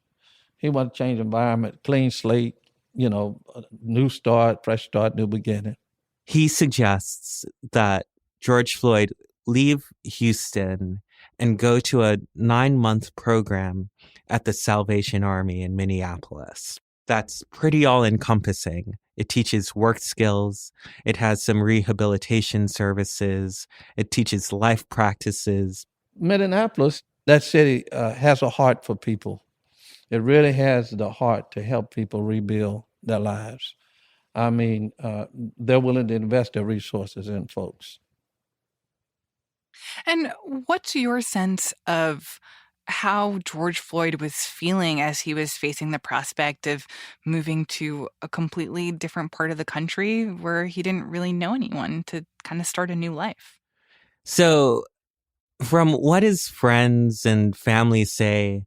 He wanted to change environment, clean slate, a new start, fresh start, new beginning. He suggests that George Floyd leave Houston and go to a 9-month program at the Salvation Army in Minneapolis. That's pretty all-encompassing. It teaches work skills. It has some rehabilitation services. It teaches life practices. Minneapolis, that city has a heart for people. It really has the heart to help people rebuild their lives. I mean, they're willing to invest their resources in folks. And what's your sense of how George Floyd was feeling as he was facing the prospect of moving to a completely different part of the country where he didn't really know anyone to kind of start a new life? So from what his friends and family say,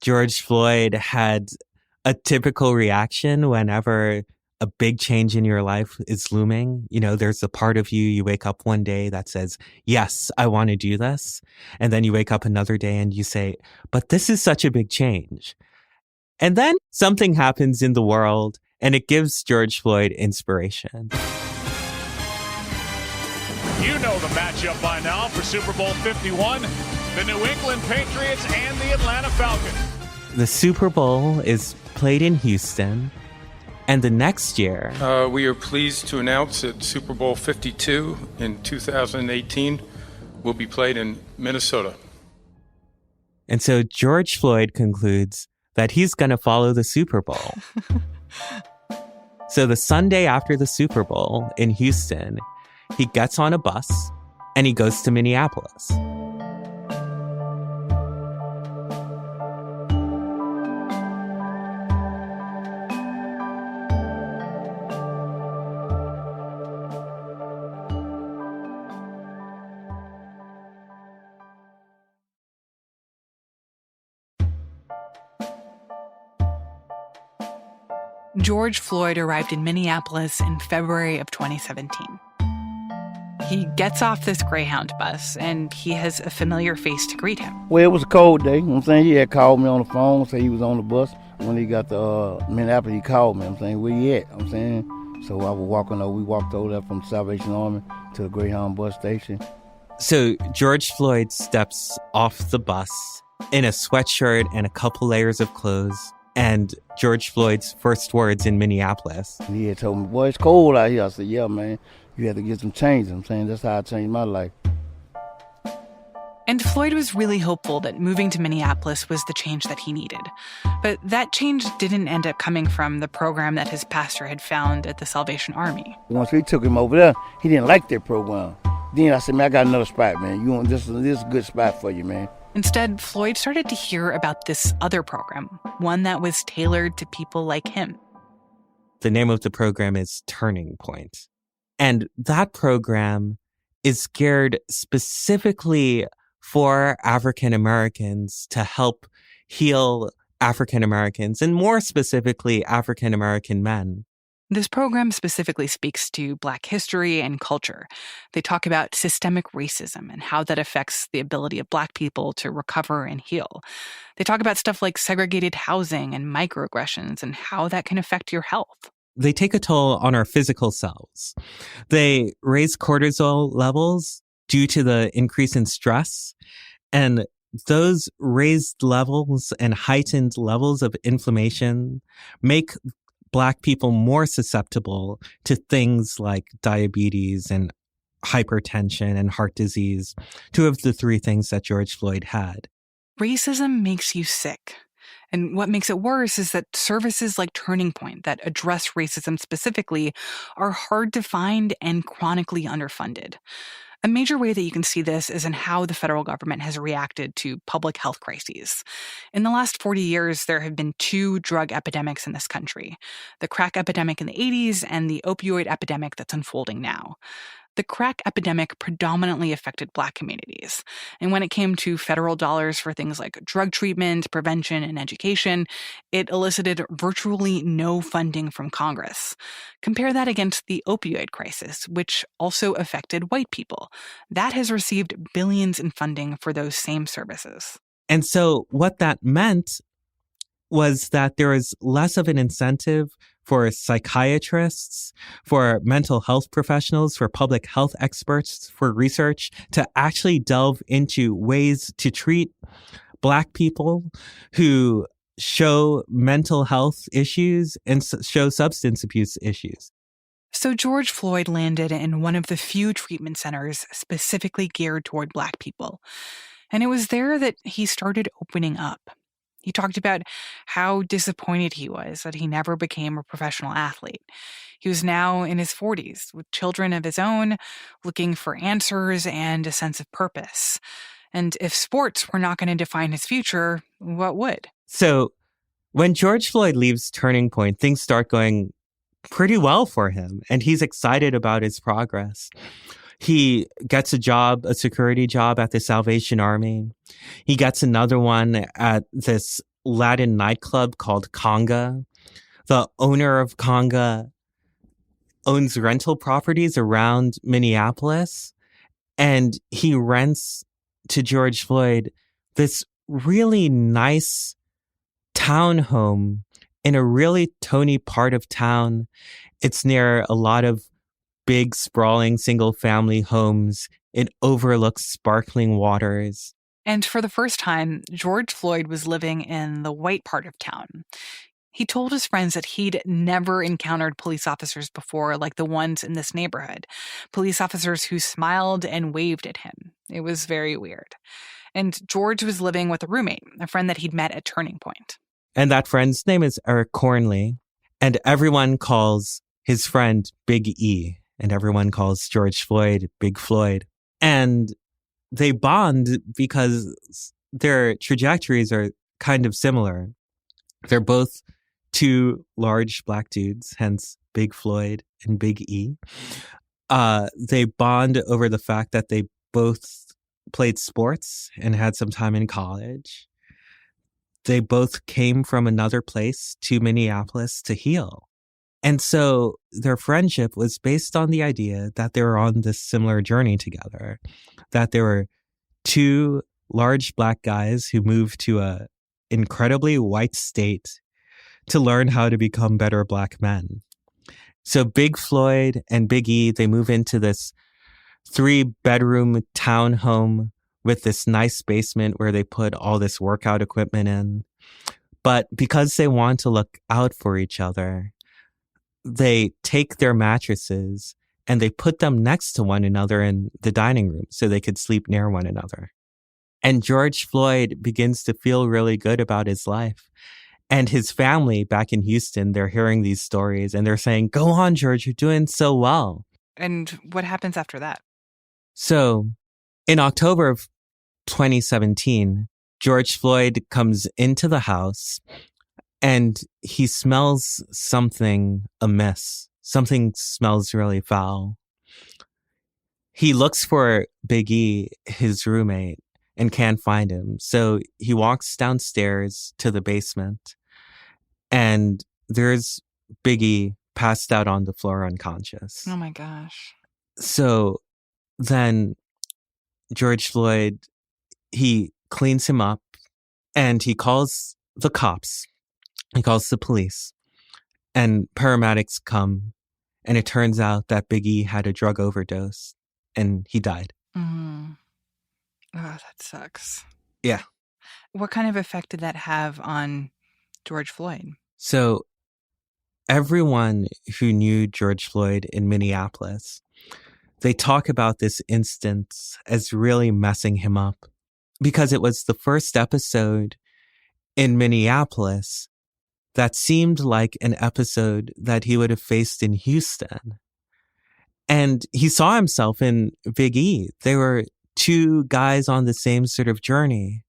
George Floyd had a typical reaction whenever a big change in your life is looming. There's a part of you wake up one day that says, yes, I want to do this. And then you wake up another day and you say, but this is such a big change. And then something happens in the world and it gives George Floyd inspiration. You know the matchup by now for Super Bowl 51, the New England Patriots and the Atlanta Falcons. The Super Bowl is played in Houston. And the next year, we are pleased to announce that Super Bowl 52 in 2018 will be played in Minnesota. And so George Floyd concludes that he's going to follow the Super Bowl. So the Sunday after the Super Bowl in Houston, he gets on a bus and he goes to Minneapolis. George Floyd arrived in Minneapolis in February of 2017. He gets off this Greyhound bus, and he has a familiar face to greet him. Well, it was a cold day. You know what I'm saying? He had called me on the phone, said he was on the bus. When he got to Minneapolis, he called me. I'm saying, where you at? I'm saying, so I was walking over. We walked over there from the Salvation Army to the Greyhound bus station. So George Floyd steps off the bus in a sweatshirt and a couple layers of clothes. And George Floyd's first words in Minneapolis. He had told me, boy, it's cold out here. I said, yeah, man, you have to get some change. I'm saying, that's how I changed my life. And Floyd was really hopeful that moving to Minneapolis was the change that he needed. But that change didn't end up coming from the program that his pastor had found at the Salvation Army. Once we took him over there, he didn't like that program. Then I said, man, I got another spot, man. You want this is a good spot for you, man. Instead, Floyd started to hear about this other program, one that was tailored to people like him. The name of the program is Turning Point. And that program is geared specifically for African Americans to help heal African Americans, and more specifically, African American men. This program specifically speaks to Black history and culture. They talk about systemic racism and how that affects the ability of Black people to recover and heal. They talk about stuff like segregated housing and microaggressions and how that can affect your health. They take a toll on our physical selves. They raise cortisol levels due to the increase in stress. And those raised levels and heightened levels of inflammation make Black people more susceptible to things like diabetes and hypertension and heart disease, two of the three things that George Floyd had. Racism makes you sick. And what makes it worse is that services like Turning Point that address racism specifically are hard to find and chronically underfunded. A major way that you can see this is in how the federal government has reacted to public health crises. In the last 40 years, there have been two drug epidemics in this country, the crack epidemic in the 80s and the opioid epidemic that's unfolding now. The crack epidemic predominantly affected Black communities. And when it came to federal dollars for things like drug treatment, prevention, and education, it elicited virtually no funding from Congress. Compare that against the opioid crisis, which also affected white people. That has received billions in funding for those same services. And so what that meant was that there was less of an incentive for psychiatrists, for mental health professionals, for public health experts, for research to actually delve into ways to treat Black people who show mental health issues and show substance abuse issues. So George Floyd landed in one of the few treatment centers specifically geared toward Black people. And it was there that he started opening up. He talked about how disappointed he was that he never became a professional athlete. He was now in his 40s with children of his own, looking for answers and a sense of purpose. And if sports were not going to define his future, what would? So when George Floyd leaves Turning Point, things start going pretty well for him, and he's excited about his progress. He gets a job, a security job at the Salvation Army. He gets another one at this Latin nightclub called Conga. The owner of Conga owns rental properties around Minneapolis, and he rents to George Floyd this really nice townhome in a really Tony part of town. It's near a lot of big, sprawling, single-family homes. It overlooks sparkling waters. And for the first time, George Floyd was living in the white part of town. He told his friends that he'd never encountered police officers before like the ones in this neighborhood. Police officers who smiled and waved at him. It was very weird. And George was living with a roommate, a friend that he'd met at Turning Point. And that friend's name is Eric Cornley. And everyone calls his friend Big E. And everyone calls George Floyd Big Floyd. And they bond because their trajectories are kind of similar. They're both two large Black dudes, hence Big Floyd and Big E. They bond over the fact that they both played sports and had some time in college. they both came from another place to Minneapolis to heal. And so their friendship was based on the idea that they were on this similar journey together, that there were two large Black guys who moved to a incredibly white state to learn how to become better Black men. So Big Floyd and Big E, they move into this 3-bedroom townhome with this nice basement where they put all this workout equipment in. But because they want to look out for each other, they take their mattresses and they put them next to one another in the dining room so they could sleep near one another. And George Floyd begins to feel really good about his life. And his family back in Houston, they're hearing these stories and they're saying, "Go on, George, you're doing so well." And what happens after that? So in October of 2017, George Floyd comes into the house and he smells something amiss. Something smells really foul. He looks for Big E, his roommate, and can't find him. So he walks downstairs to the basement and there's Big E passed out on the floor unconscious. Oh my gosh. So then George Floyd, he cleans him up and he calls the cops. He calls the police and paramedics come. And it turns out that Big E had a drug overdose and he died. Mm. Oh, that sucks. Yeah. What kind of effect did that have on George Floyd? So everyone who knew George Floyd in Minneapolis, they talk about this instance as really messing him up because it was the first episode in Minneapolis that seemed like an episode that he would have faced in Houston. And he saw himself in Big E. They were two guys on the same sort of journey.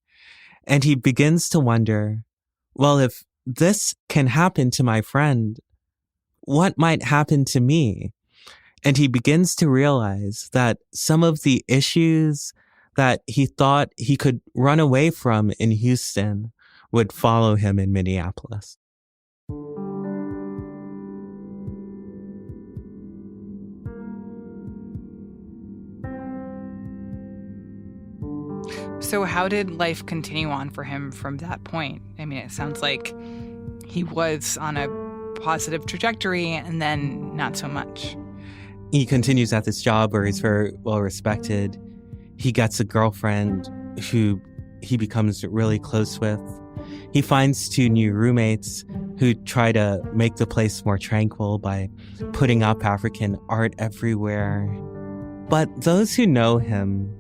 And he begins to wonder, well, if this can happen to my friend, what might happen to me? And he begins to realize that some of the issues that he thought he could run away from in Houston would follow him in Minneapolis. So how did life continue on for him from that point? I mean, it sounds like he was on a positive trajectory and then not so much. He continues at this job where he's very well respected. He gets a girlfriend who he becomes really close with. He finds 2 new roommates who try to make the place more tranquil by putting up African art everywhere. But those who know him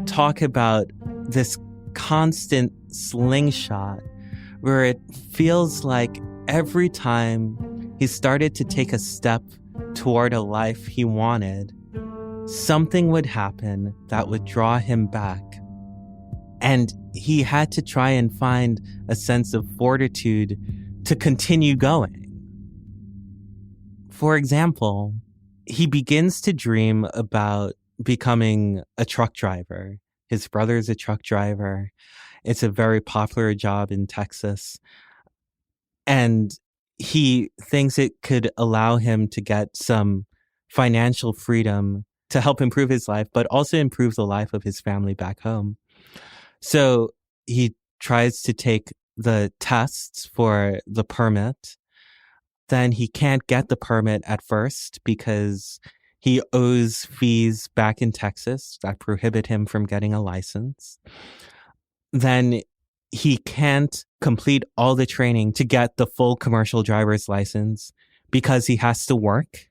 talk about this constant slingshot where it feels like every time he started to take a step toward a life he wanted, something would happen that would draw him back. And he had to try and find a sense of fortitude to continue going. For example, he begins to dream about becoming a truck driver. His brother's a truck driver. It's a very popular job in Texas. And he thinks it could allow him to get some financial freedom to help improve his life, but also improve the life of his family back home. So he tries to take the tests for the permit. Then he can't get the permit at first because he owes fees back in Texas that prohibit him from getting a license. Then he can't complete all the training to get the full commercial driver's license because he has to work.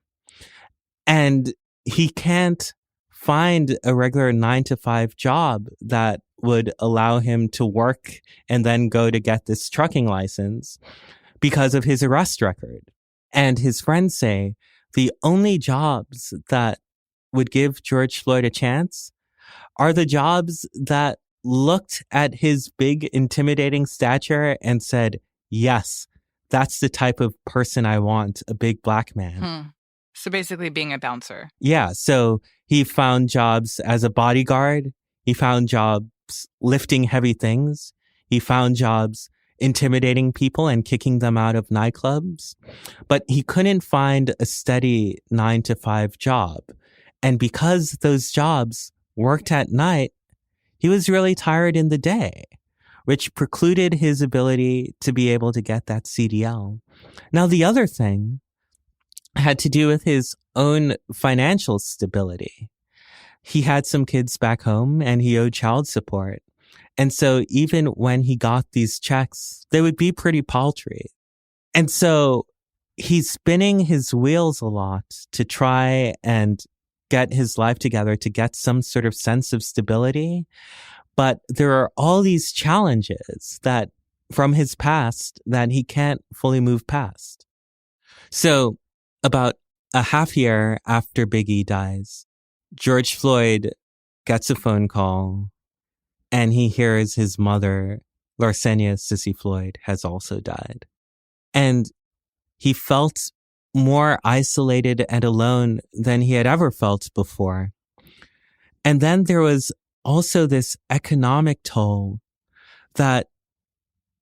And he can't find a regular 9-to-5 job that would allow him to work and then go to get this trucking license because of his arrest record. And his friends say the only jobs that would give George Floyd a chance are the jobs that looked at his big, intimidating stature and said, yes, that's the type of person I want, a big Black man. So basically being a bouncer. Yeah. So he found jobs as a bodyguard. He found jobs lifting heavy things. He found jobs intimidating people and kicking them out of nightclubs. But he couldn't find a steady 9-to-5 job. And because those jobs worked at night, he was really tired in the day, which precluded his ability to be able to get that CDL. Now, the other thing had to do with his own financial stability. He had some kids back home and he owed child support. And so even when he got these checks, they would be pretty paltry. And so he's spinning his wheels a lot to try and get his life together, to get some sort of sense of stability. But there are all these challenges that from his past that he can't fully move past. So about a half year after Big E dies, George Floyd gets a phone call and he hears his mother, Larsenia Sissy Floyd, has also died. And he felt more isolated and alone than he had ever felt before. And then there was also this economic toll that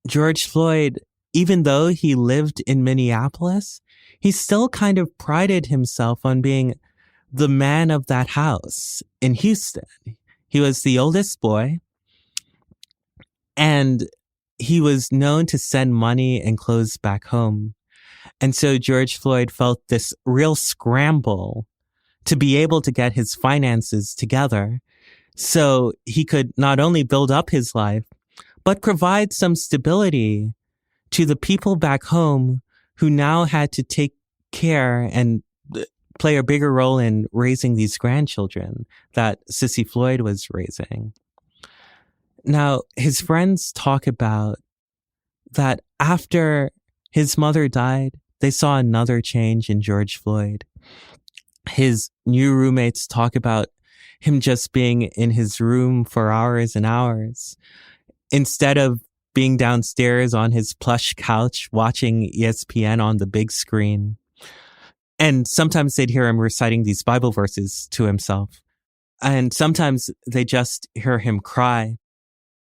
George Floyd, even though he lived in Minneapolis, he still kind of prided himself on being the man of that house in Houston. He was the oldest boy, and he was known to send money and clothes back home. And so George Floyd felt this real scramble to be able to get his finances together so he could not only build up his life, but provide some stability to the people back home who now had to take care and play a bigger role in raising these grandchildren that Sissy Floyd was raising. Now, his friends talk about that after his mother died, they saw another change in George Floyd. His new roommates talk about him just being in his room for hours and hours, instead of being downstairs on his plush couch watching ESPN on the big screen. And sometimes they'd hear him reciting these Bible verses to himself. And sometimes they just hear him cry.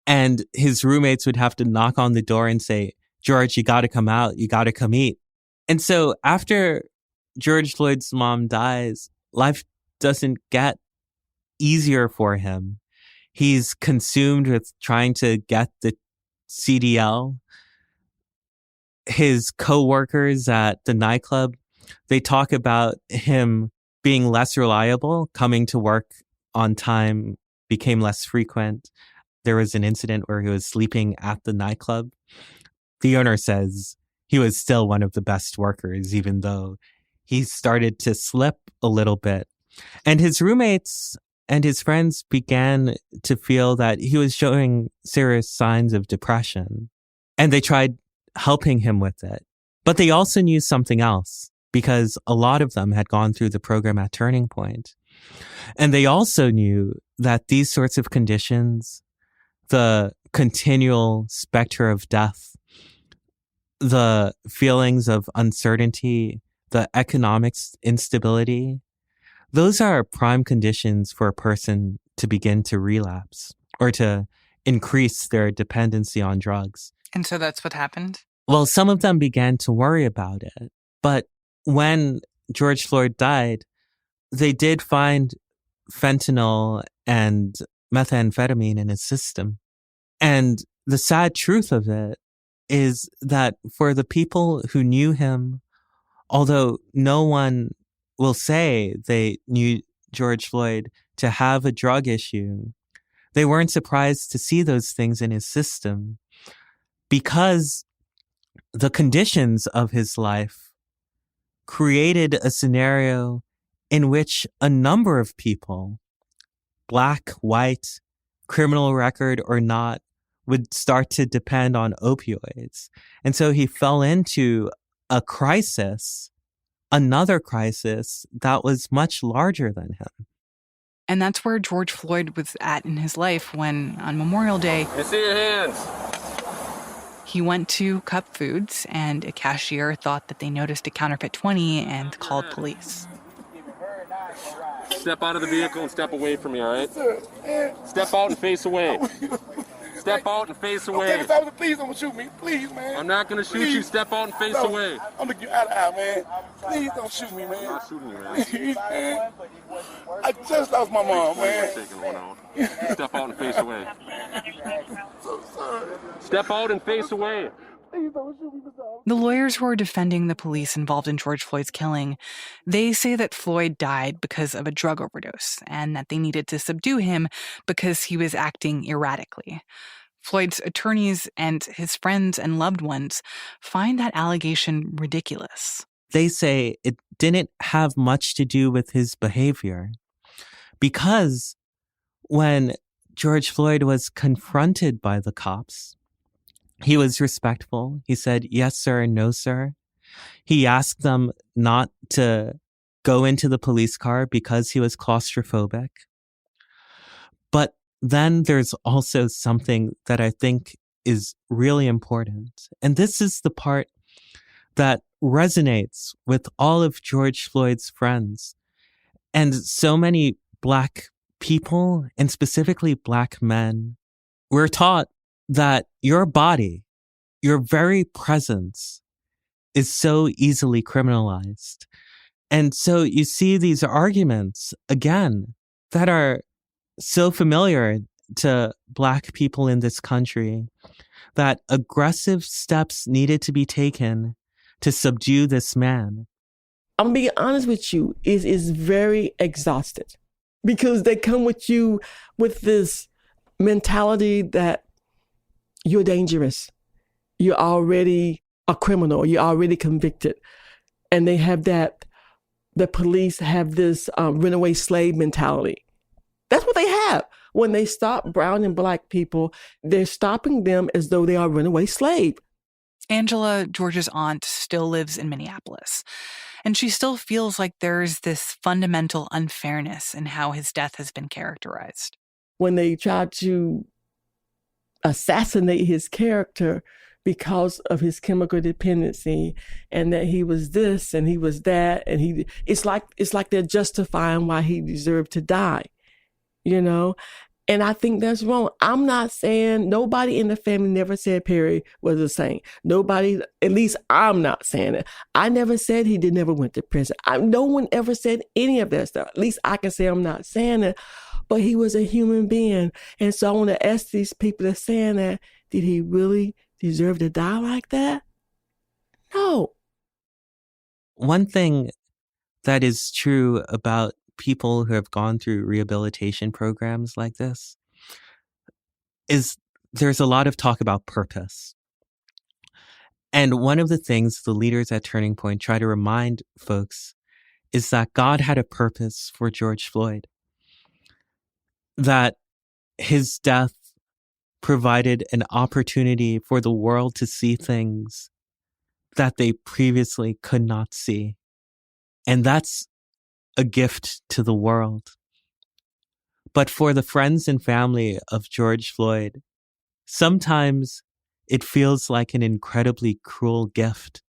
And his roommates would have to knock on the door and say, "George, you got to come out. You got to come eat." And so after George Floyd's mom dies, life doesn't get easier for him. He's consumed with trying to get the CDL. His coworkers at the nightclub, they talk about him being less reliable, coming to work on time became less frequent. There was an incident where he was sleeping at the nightclub. The owner says he was still one of the best workers, even though he started to slip a little bit. And his roommates and his friends began to feel that he was showing serious signs of depression. And they tried helping him with it. But they also knew something else, because a lot of them had gone through the program at Turning Point. And they also knew that these sorts of conditions, the continual specter of death, the feelings of uncertainty, the economic instability, those are prime conditions for a person to begin to relapse or to increase their dependency on drugs. And so that's what happened? Well, some of them began to worry about it. But when George Floyd died, they did find fentanyl and methamphetamine in his system. And the sad truth of it is that for the people who knew him, although no one will say they knew George Floyd to have a drug issue, they weren't surprised to see those things in his system, because the conditions of his life created a scenario in which a number of people, black, white, criminal record or not, would start to depend on opioids. And so he fell into a crisis, another crisis that was much larger than him. And that's where George Floyd was at in his life when, on Memorial Day, I see your hands. He went to Cup Foods, and a cashier thought that they noticed a counterfeit 20 and called police. Step out of the vehicle and step away from me, all right? Step out and face away. Step out and face Okay, away. Mr. Officer, please don't shoot me. Please, man. I'm not gonna shoot Please. you. Step out and face No, away. I'm looking you eye to eye, man. Please don't shoot me, man. I'm not shooting you, man. Please, man. I just lost my mom, man. Taking one out. Step out and face away. So sorry. Step out and face away. Please don't shoot me, Mr. Officer. The lawyers who are defending the police involved in George Floyd's killing, they say that Floyd died because of a drug overdose and that they needed to subdue him because he was acting erratically. Floyd's attorneys and his friends and loved ones find that allegation ridiculous. They say it didn't have much to do with his behavior because when George Floyd was confronted by the cops, he was respectful. He said, yes, sir, and no, sir. He asked them not to go into the police car because he was claustrophobic. But then there's also something that I think is really important. And this is the part that resonates with all of George Floyd's friends and so many Black people, and specifically Black men. We're taught that your body, your very presence, is so easily criminalized. And so you see these arguments, again, that are so familiar to Black people in this country, that aggressive steps needed to be taken to subdue this man. I'm being honest with you, is very exhausted because they come with you with this mentality that you're dangerous. You're already a criminal. You're already convicted. And they have that, the police have this runaway slave mentality. That's what they have. When they stop brown and Black people, they're stopping them as though they are runaway slave. Angela, George's aunt, still lives in Minneapolis, and she still feels like there's this fundamental unfairness in how his death has been characterized. When they tried to assassinate his character because of his chemical dependency and that he was this and he was that, and it's like they're justifying why he deserved to die, you know? And I think that's wrong. I'm not saying, nobody in the family never said Perry was a saint. Nobody, at least I'm not saying it. I never said he never went to prison. No one ever said any of that stuff. At least I can say I'm not saying it. But he was a human being. And so I want to ask these people that are saying that, did he really deserve to die like that? No. One thing that is true about people who have gone through rehabilitation programs like this is there's a lot of talk about purpose. And one of the things the leaders at Turning Point try to remind folks is that God had a purpose for George Floyd, that his death provided an opportunity for the world to see things that they previously could not see. And that's a gift to the world. But for the friends and family of George Floyd, sometimes it feels like an incredibly cruel gift.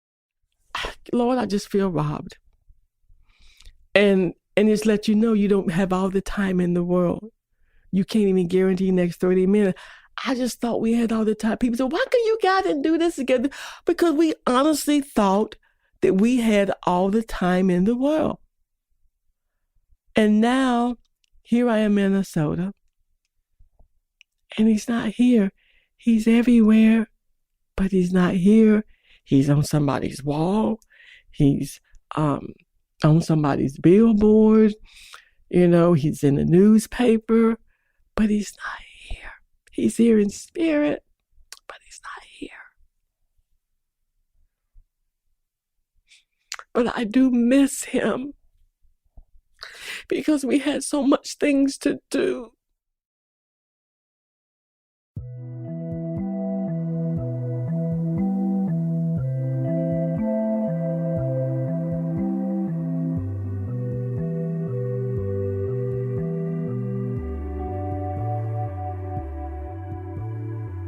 Lord, I just feel robbed. And just let you know you don't have all the time in the world. You can't even guarantee next 30 minutes. I just thought we had all the time. People say, why can you guys do this together? Because we honestly thought that we had all the time in the world. And now, here I am in Minnesota, and he's not here. He's everywhere, but he's not here. He's on somebody's wall. He's on somebody's billboard. You know, he's in the newspaper, but he's not here. He's here in spirit, but he's not here. But I do miss him because we had so much things to do.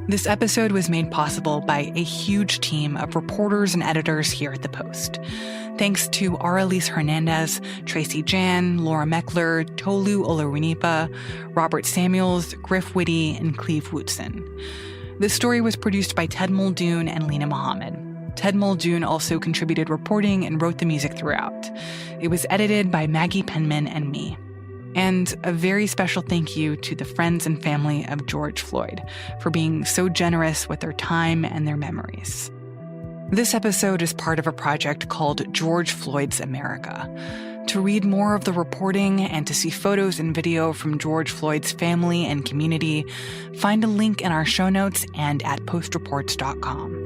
This episode was made possible by a huge team of reporters and editors here at The Post. Thanks to Aralise Hernandez, Tracy Jan, Laura Meckler, Tolu Olorunipa, Robert Samuels, Griff Whitty, and Cleve Wootson. This story was produced by Ted Muldoon and Lena Mohammed. Ted Muldoon also contributed reporting and wrote the music throughout. It was edited by Maggie Penman and me. And a very special thank you to the friends and family of George Floyd for being so generous with their time and their memories. This episode is part of a project called George Floyd's America. To read more of the reporting and to see photos and video from George Floyd's family and community, find a link in our show notes and at postreports.com.